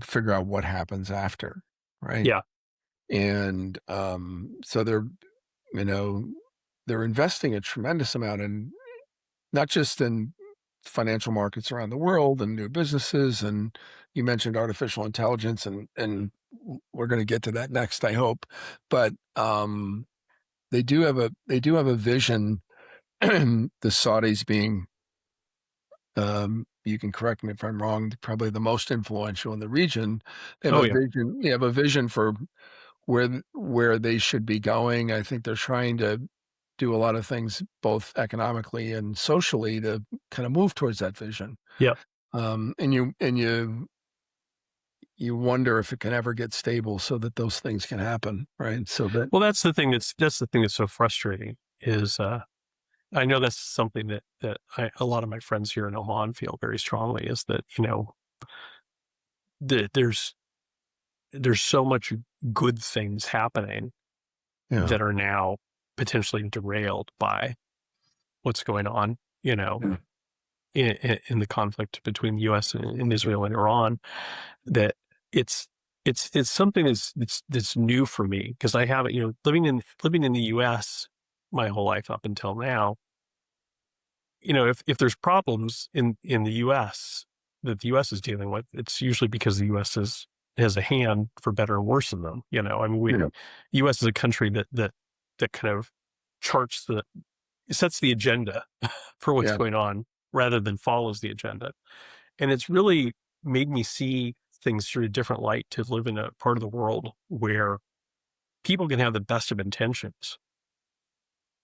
figure out what happens after, right? Yeah. And so they're investing a tremendous amount in, not just in financial markets around the world and new businesses. And you mentioned artificial intelligence, and we're going to get to that next, I hope. But they do have a vision. The Saudis being, you can correct me if I'm wrong, probably the most influential in the region. They have a vision for where they should be going. I think they're trying to do a lot of things, both economically and socially, to kind of move towards that vision. Yeah. And you wonder if it can ever get stable so that those things can happen, right? So that, well, that's the thing that's so frustrating is, I know that's something that a lot of my friends here in Oman feel very strongly, is that, there's so much good things happening that are now potentially derailed by what's going on, in the conflict between the U.S. and Israel and Iran, that it's something that's new for me, because I haven't, living in the U.S. my whole life up until now. If there's problems in the U.S. that the U.S. is dealing with, it's usually because the U.S. has a hand, for better or worse, in them. I mean, the U.S. is a country that kind of sets the agenda for what's Yeah. going on rather than follows the agenda. And it's really made me see things through a different light, to live in a part of the world where people can have the best of intentions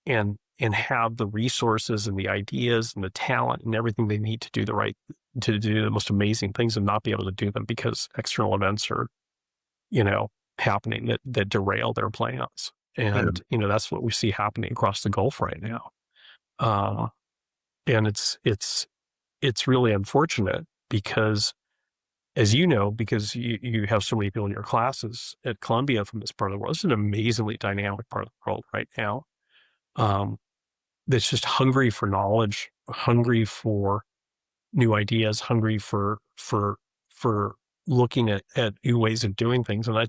and have the resources and the ideas and the talent and everything they need to do the most amazing things, and not be able to do them because external events are, happening that derail their plans. Yeah. And, that's what we see happening across the Gulf right now. And it's really unfortunate because, as you know, because you have so many people in your classes at Columbia from this part of the world, it's an amazingly dynamic part of the world right now. That's just hungry for knowledge, hungry for new ideas, hungry for looking at new ways of doing things. And I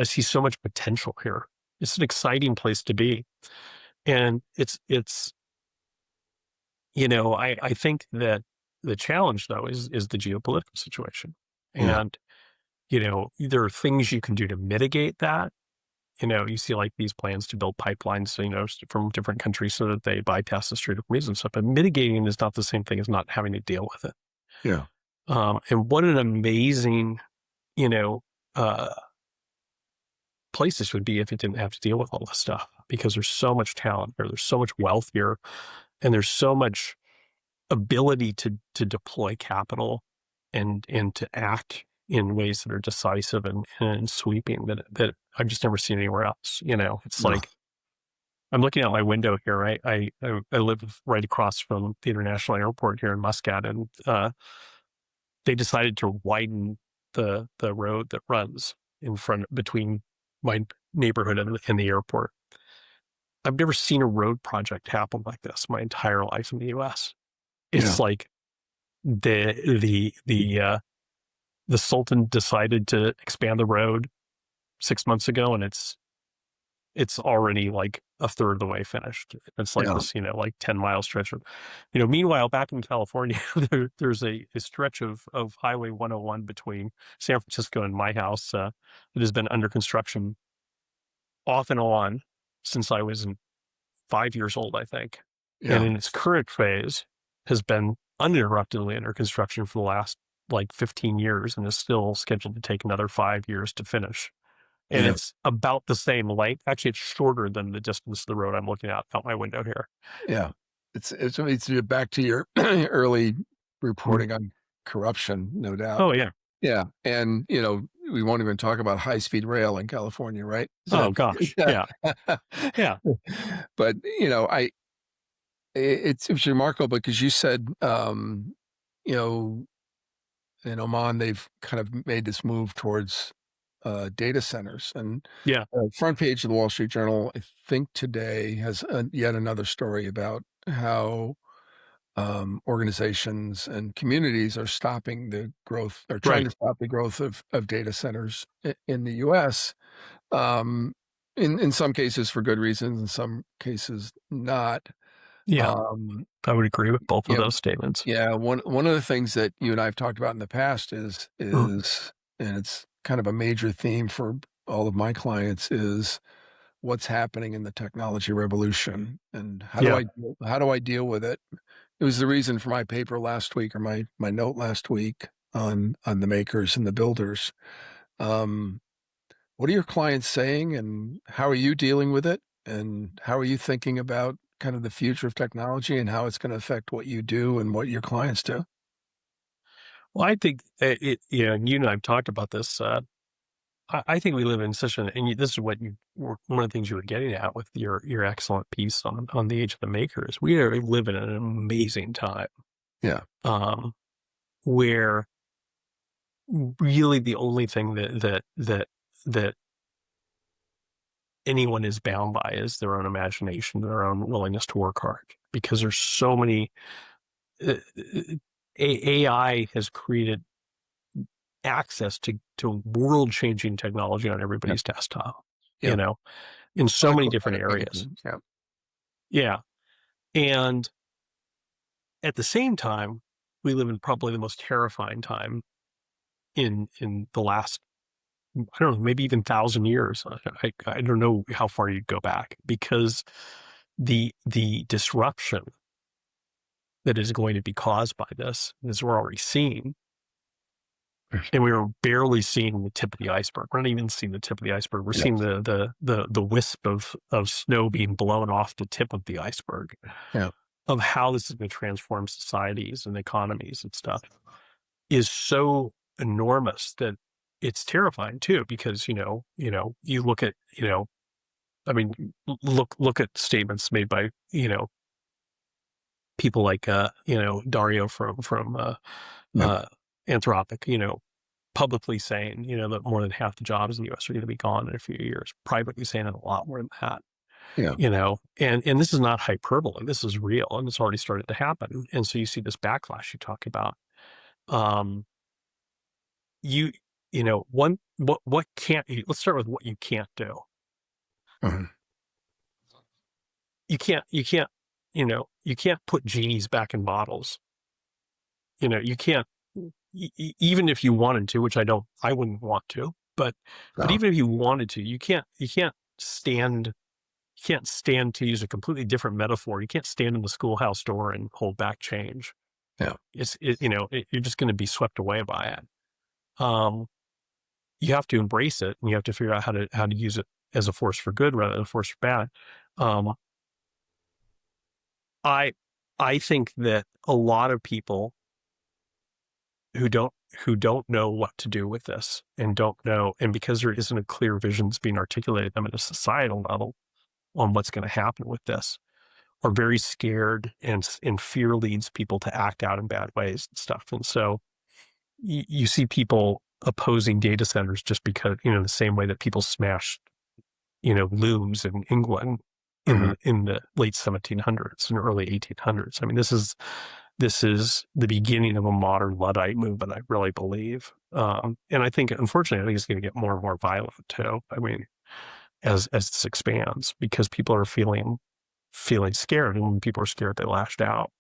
see so much potential here. It's an exciting place to be. And I think that the challenge, though, is the geopolitical situation. Yeah. And, there are things you can do to mitigate that. You see like these plans to build pipelines, from different countries so that they bypass the Strait of Hormuz and stuff. But mitigating is not the same thing as not having to deal with it. Yeah. And what an amazing, you know, uh, place this would be if it didn't have to deal with all this stuff, because there's so much talent here, there's so much wealth here, and there's so much ability to deploy capital and to act in ways that are decisive and sweeping that I've just never seen anywhere else. It's No. like I'm looking out my window here, right? I live right across from the international airport here in Muscat, and they decided to widen the road that runs in front between my neighborhood and the airport. I've never seen a road project happen like this my entire life in the U.S. Yeah. It's like the Sultan decided to expand the road 6 months ago, and it's already like a third of the way finished. It's like Yeah. this, like 10-mile stretch of, meanwhile, back in California, there's a stretch of Highway 101 between San Francisco and my house that has been under construction off and on since I was 5 years old, I think. And Yeah. in its current phase has been uninterruptedly under construction for the last like 15 years and is still scheduled to take another 5 years to finish. And Yeah. it's about the same length. Actually, it's shorter than the distance of the road I'm looking out my window here. Yeah. It's back to your early reporting on corruption, no doubt. Oh, yeah. Yeah. And, we won't even talk about high-speed rail in California, right? Oh, gosh. Yeah. Yeah. But, it's remarkable because you said, you know, in Oman, they've kind of made this move towards data centers. And Yeah. front page of the Wall Street Journal, I think today, has yet another story about how organizations and communities are stopping the growth, or trying Right. to stop the growth of data centers in the U.S. Um, in some cases for good reasons, in some cases not. Yeah. Um, I would agree with both of you know, those statements. yeah, one of the things that you and I have talked about in the past is Mm. and it's kind of a major theme for all of my clients, is what's happening in the technology revolution and Yeah. how do I deal with it? It was the reason for my paper last week, or my note last week on the makers and the builders. Um, what are your clients saying, and how are you dealing with it? And how are you thinking about kind of the future of technology and how it's going to affect what you do and what your clients do? Well, I think and you and I have talked about this. I think we live in such this is what one of the things you were getting at with your excellent piece on the age of the makers. We live in an amazing time, Yeah. where really the only thing that anyone is bound by is their own imagination, their own willingness to work hard, because there's so many. AI has created access to world-changing technology on Yeah. everybody's desktop, Yeah. in so many different areas. Anything. Yeah. Yeah. And at the same time, we live in probably the most terrifying time in the last, I don't know, maybe even 1,000 years. I don't know how far you'd go back, because the disruption that is going to be caused by this, as we're already seeing. And we were barely seeing the tip of the iceberg. We're not even seeing the tip of the iceberg. We're seeing the wisp of snow being blown off the tip of the iceberg of how this is going to transform societies and economies and stuff is so enormous that it's terrifying too, because, you look at, I mean, look at statements made by, people like, Dario from Anthropic, publicly saying, that more than half the jobs in the US are going to be gone in a few years, privately saying it a lot more than that, and this is not hyperbole. This is real, and it's already started to happen. And so you see this backlash you talk about. What can't you, let's start with what you can't do. Mm-hmm. You can't put genies back in bottles. You can't, even if you wanted to, which I wouldn't want to, but even if you wanted to, you can't stand to use a completely different metaphor. You can't stand in the schoolhouse door and hold back change. Yeah. You're just going to be swept away by it. You have to embrace it, and you have to figure out how to use it as a force for good rather than a force for bad. I think that a lot of people who don't know what to do with this and don't know, and because there isn't a clear vision being articulated them at a societal level on what's going to happen with this, are very scared, and fear leads people to act out in bad ways and stuff. And so you see people opposing data centers just because, the same way that people smashed, looms in England in the late 1700s and early 1800s. I mean, this is the beginning of a modern Luddite movement, I really believe. And I think, unfortunately, it's going to get more and more violent too. I mean, as this expands, because people are feeling scared, and when people are scared, they lashed out.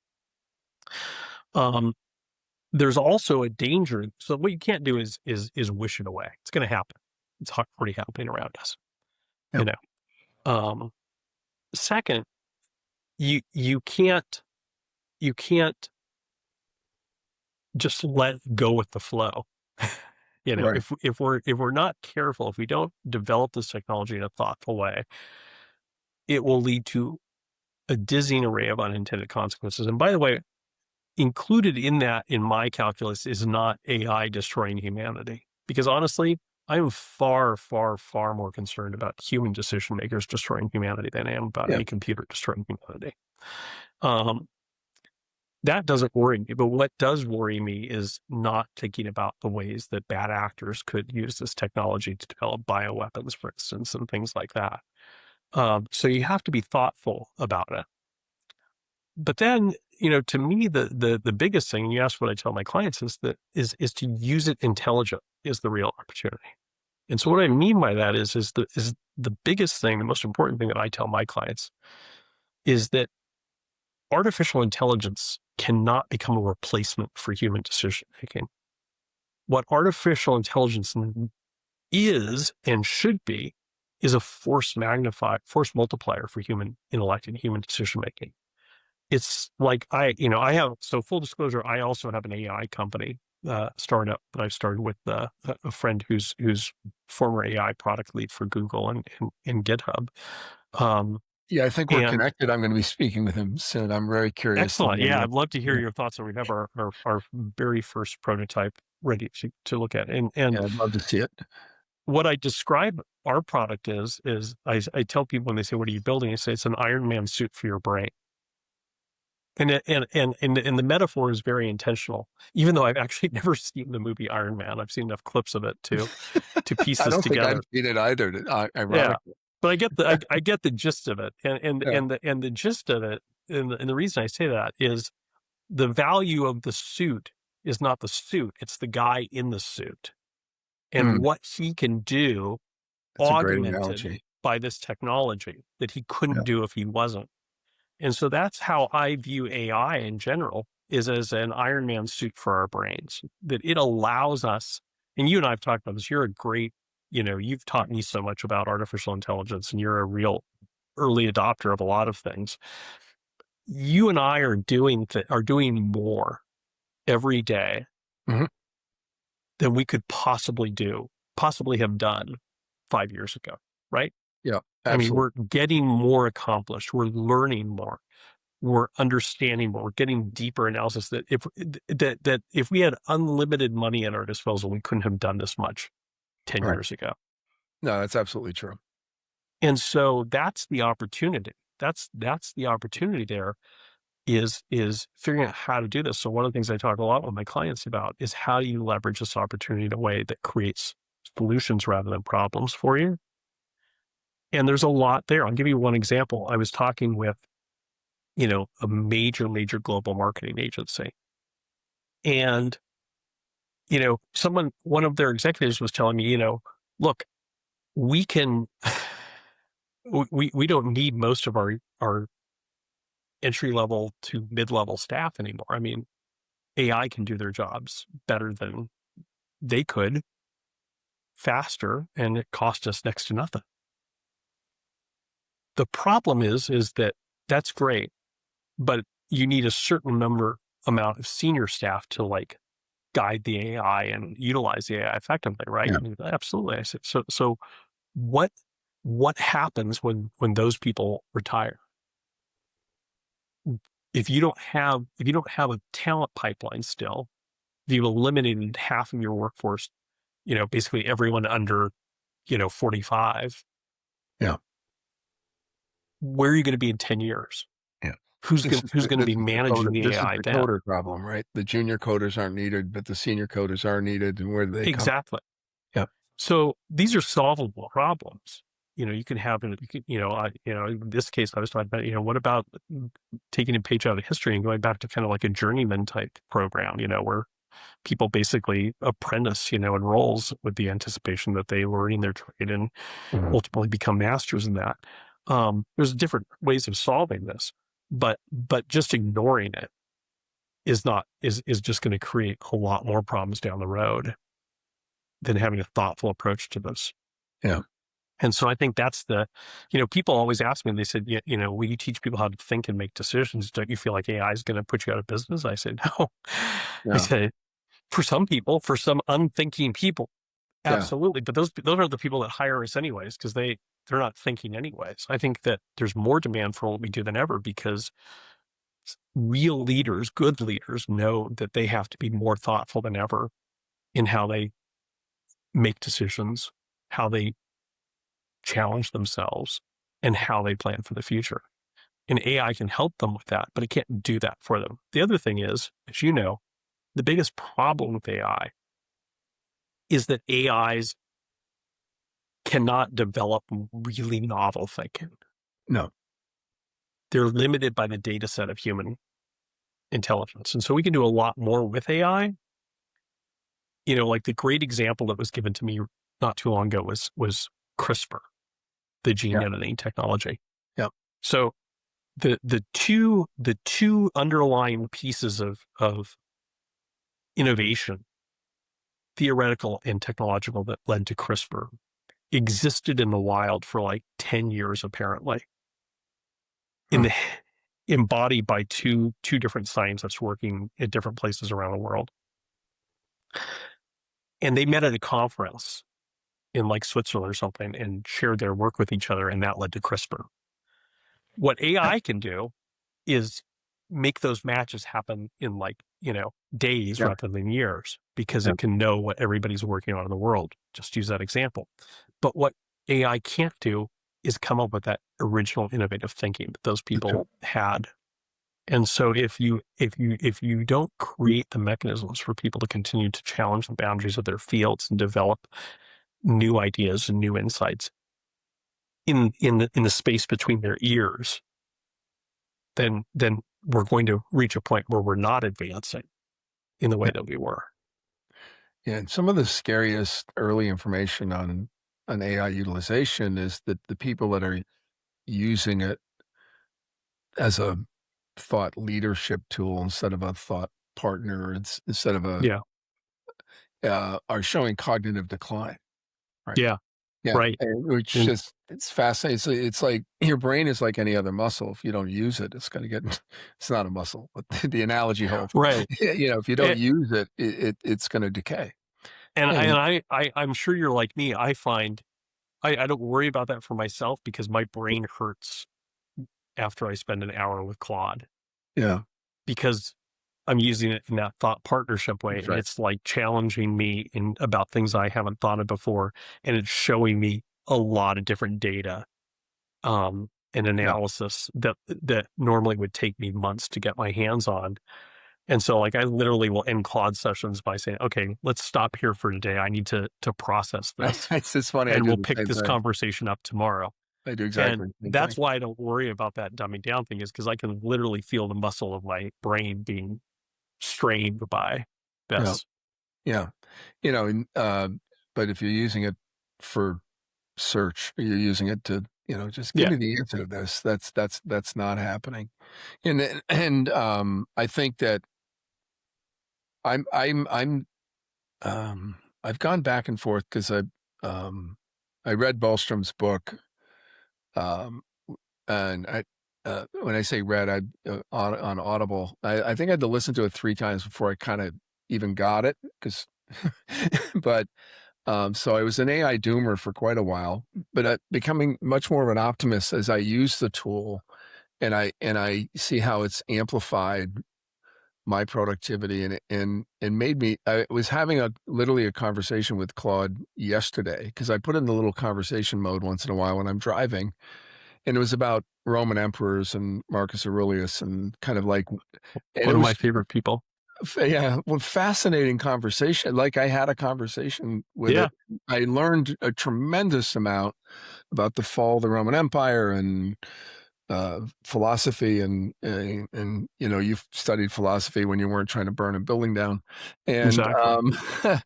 There's also a danger. So what you can't do is wish it away. It's going to happen. It's already happening around us. Yep. Second, you can't just let go with the flow. Right. If we're not careful, if we don't develop this technology in a thoughtful way, it will lead to a dizzying array of unintended consequences. And by the way, included in that, in my calculus, is not AI destroying humanity. Because honestly, I am far, far, far more concerned about human decision makers destroying humanity than I am about a computer destroying humanity. That doesn't worry me. But what does worry me is not thinking about the ways that bad actors could use this technology to develop bioweapons, for instance, and things like that. So you have to be thoughtful about it. But then, to me, the biggest thing, and you ask what I tell my clients, is to use it intelligently is the real opportunity. And so what I mean by that is the biggest thing, the most important thing that I tell my clients is that artificial intelligence cannot become a replacement for human decision making. What artificial intelligence is and should be is a force multiplier for human intellect and human decision making. It's like so full disclosure, I also have an AI company startup that I started with a friend who's former AI product lead for Google and GitHub. Yeah, I think we're connected. I'm going to be speaking with him soon. I'm very curious. Excellent. Yeah, I'd love to hear your thoughts. And we have our very first prototype ready to look at. And I'd love to see it. What I describe our product is I tell people when they say, "What are you building?" I say it's an Iron Man suit for your brain. And the metaphor is very intentional, even though I've actually never seen the movie Iron Man. I've seen enough clips of it to piece I this don't together. think I've seen it either. Ironically. Yeah, but I get the gist of it, and the gist of it, and the reason I say that is the value of the suit is not the suit; it's the guy in the suit, and what he can do, That's a great augmented analogy. by this technology that he couldn't do if he wasn't. And so that's how I view AI in general, is as an Iron Man suit for our brains, that it allows us, and you and I have talked about this, you're a great, you've taught me so much about artificial intelligence, and you're a real early adopter of a lot of things. You and I are doing more every day Mhm. than we could possibly have done 5 years ago, right? Yeah, I mean, absolutely. we're getting more accomplished. We're learning more. We're understanding more. We're getting deeper analysis that if we had unlimited money at our disposal, we couldn't have done this much 10 Right. years ago. No, that's absolutely true. And so that's the opportunity. That's the opportunity there is figuring out how to do this. So one of the things I talk a lot with my clients about is how do you leverage this opportunity in a way that creates solutions rather than problems for you? And there's a lot there. I'll give you one example. I was talking with, a major global marketing agency. And, one of their executives was telling me, look, we can, we don't need most of our entry level to mid level staff anymore. I mean, AI can do their jobs better than they could, faster, and it cost us next to nothing. The problem is that that's great, but you need a certain amount of senior staff to guide the AI and utilize the AI effectively, right? Yeah. Absolutely. I said, so what happens when those people retire? If you don't have a talent pipeline still, if you've eliminated half of your workforce, basically everyone under 45, Yeah. where are you going to be in 10 years? Yeah. Who's going to be managing the This is AI the then? coder problem, right? The junior coders aren't needed, but the senior coders are needed, and where do they come? Exactly. Yeah. So these are solvable problems. You can have, in this case I was talking about, what about taking a page out of history and going back to kind of like a journeyman type program, where people basically apprentice, in roles with the anticipation that they learning their trade and Mhm. ultimately become masters in that. There's different ways of solving this, but just ignoring it is just going to create a lot more problems down the road than having a thoughtful approach to this. Yeah. And so I think that's people always ask me, and they said, will you teach people how to think and make decisions? Don't you feel like AI is going to put you out of business? I said, no. I Yeah. said, for some people, for some unthinking people, Yeah. absolutely. But those are the people that hire us anyways, because they're not thinking anyways. I think that there's more demand for what we do than ever because real leaders, good leaders, know that they have to be more thoughtful than ever in how they make decisions, how they challenge themselves, and how they plan for the future. And AI can help them with that, but it can't do that for them. The other thing is, as you know, the biggest problem with AI is that AIs cannot develop really novel thinking. No. They're limited by the data set of human intelligence. And so we can do a lot more with AI. Like the great example that was given to me not too long ago was CRISPR, the gene Yeah. editing technology. Yeah. So the two underlying pieces of innovation, theoretical and technological, that led to CRISPR existed in the wild for like 10 years apparently, in Huh. the embodied by two different scientists working at different places around the world. And they met at a conference in like Switzerland or something and shared their work with each other, and that led to CRISPR. What Yeah. AI can do is make those matches happen in days Yeah. rather than years, because Yeah. it can know what everybody's working on in the world. Just use that example. But what AI can't do is come up with that original innovative thinking that those That's right. people had. And so if you don't create the mechanisms for people to continue to challenge the boundaries of their fields and develop new ideas and new insights in the space between their ears, then we're going to reach a point where we're not advancing in the way Yeah. that we were. Yeah. And some of the scariest early information on AI utilization is that the people that are using it as a thought leadership tool instead of a thought partner, instead of Yeah. are showing cognitive decline, right? Yeah. Yeah, Right. which And is it's fascinating. It's like your brain is like any other muscle. If you don't use it, it's going to get. It's not a muscle, but the analogy holds. right. If you don't And, use it, it's going to decay. and And I'm sure you're like me. I find I don't worry about that for myself because my brain hurts after I spend an hour with Claude yeah, because I'm using it in that thought partnership way, that's and right. it's like challenging me in about things I haven't thought of before, and it's showing me a lot of different data and Yeah, analysis that normally would take me months to get my hands on. And so, like, I literally will end Claude sessions by saying, "Okay, let's stop here for today. I need to process this, it's just funny. I and do we'll the pick same this thing. conversation up tomorrow." I do And exactly the same that's thing. why I don't worry about that dumbing down thing is because I can literally feel the muscle of my brain being strained by Yeah, this. yeah. And, but if you're using it for search, you're using it to, just give Yeah. me the answer to this. That's not happening. And I think that I'm I've gone back and forth because I read Ballstrom's book, um, and when I say read, I on Audible. I think I had to listen to it 3 times before I kind of even got it because, but so I was an AI doomer for quite a while, but becoming much more of an optimist as I use the tool, and I see how it's amplified my productivity and made me. I was having literally a conversation with Claude yesterday because I put it in the little conversation mode once in a while when I'm driving, and it was about Roman emperors and Marcus Aurelius and kind of like, and One it of my was favorite people. yeah, well, fascinating conversation. Like I had a conversation with Yeah, it. I learned a tremendous amount about the fall of the Roman Empire and philosophy and you've studied philosophy when you weren't trying to burn a building down, and exactly.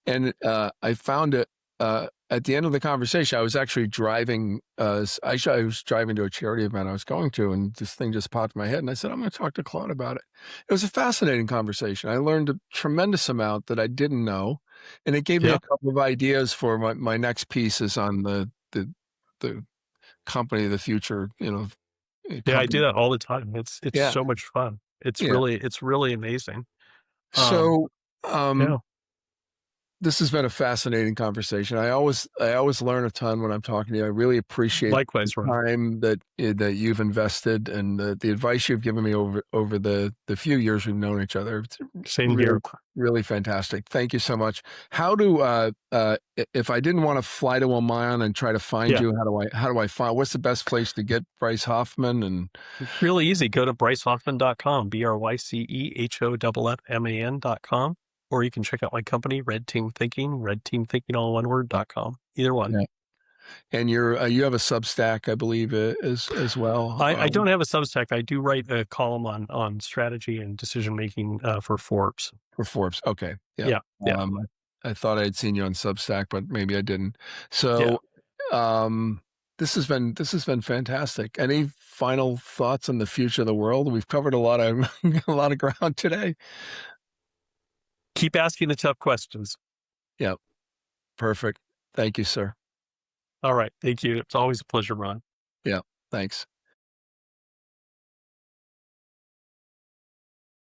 and I found it at the end of the conversation. I was actually driving. I was driving to a charity event I was going to, and this thing just popped in my head, and I said, "I'm going to talk to Claude about it." It was a fascinating conversation. I learned a tremendous amount that I didn't know, and it gave me Yeah. a couple of ideas for my next pieces on the company of the future. Yeah, I do Company. that all the time. It's Yeah, so much fun. yeah. It's really amazing. Um, So, um, yeah. this has been a fascinating conversation. I always learn a ton when I'm talking to you. I really appreciate the Likewise, Ron. time that you've invested and the advice you've given me over the few years we've known each other. It's Same really, here. really fantastic. Thank you so much. How do if I didn't want to fly to Oman and try to find Yeah. you, how do I find? What's the best place to get Bryce Hoffman? And Really easy. Go to brycehoffman.com, BRYCEHOFFMAN.com, or you can check out my company, Red Team Thinking, all one word.com. Either one. yeah. And you have a Substack, I believe, as well. I don't have a Substack. I do write a column on strategy and decision making for Forbes. For Forbes. Okay. Yeah. Yeah. Yeah. I thought I had seen you on Substack, but maybe I didn't. Yeah. So, this has been fantastic. Any final thoughts on the future of the world? We've covered a lot of a lot of ground today. Keep asking the tough questions. Yeah. Perfect. Thank you, sir. All right. Thank you. It's always a pleasure, Ron. Yeah. Thanks.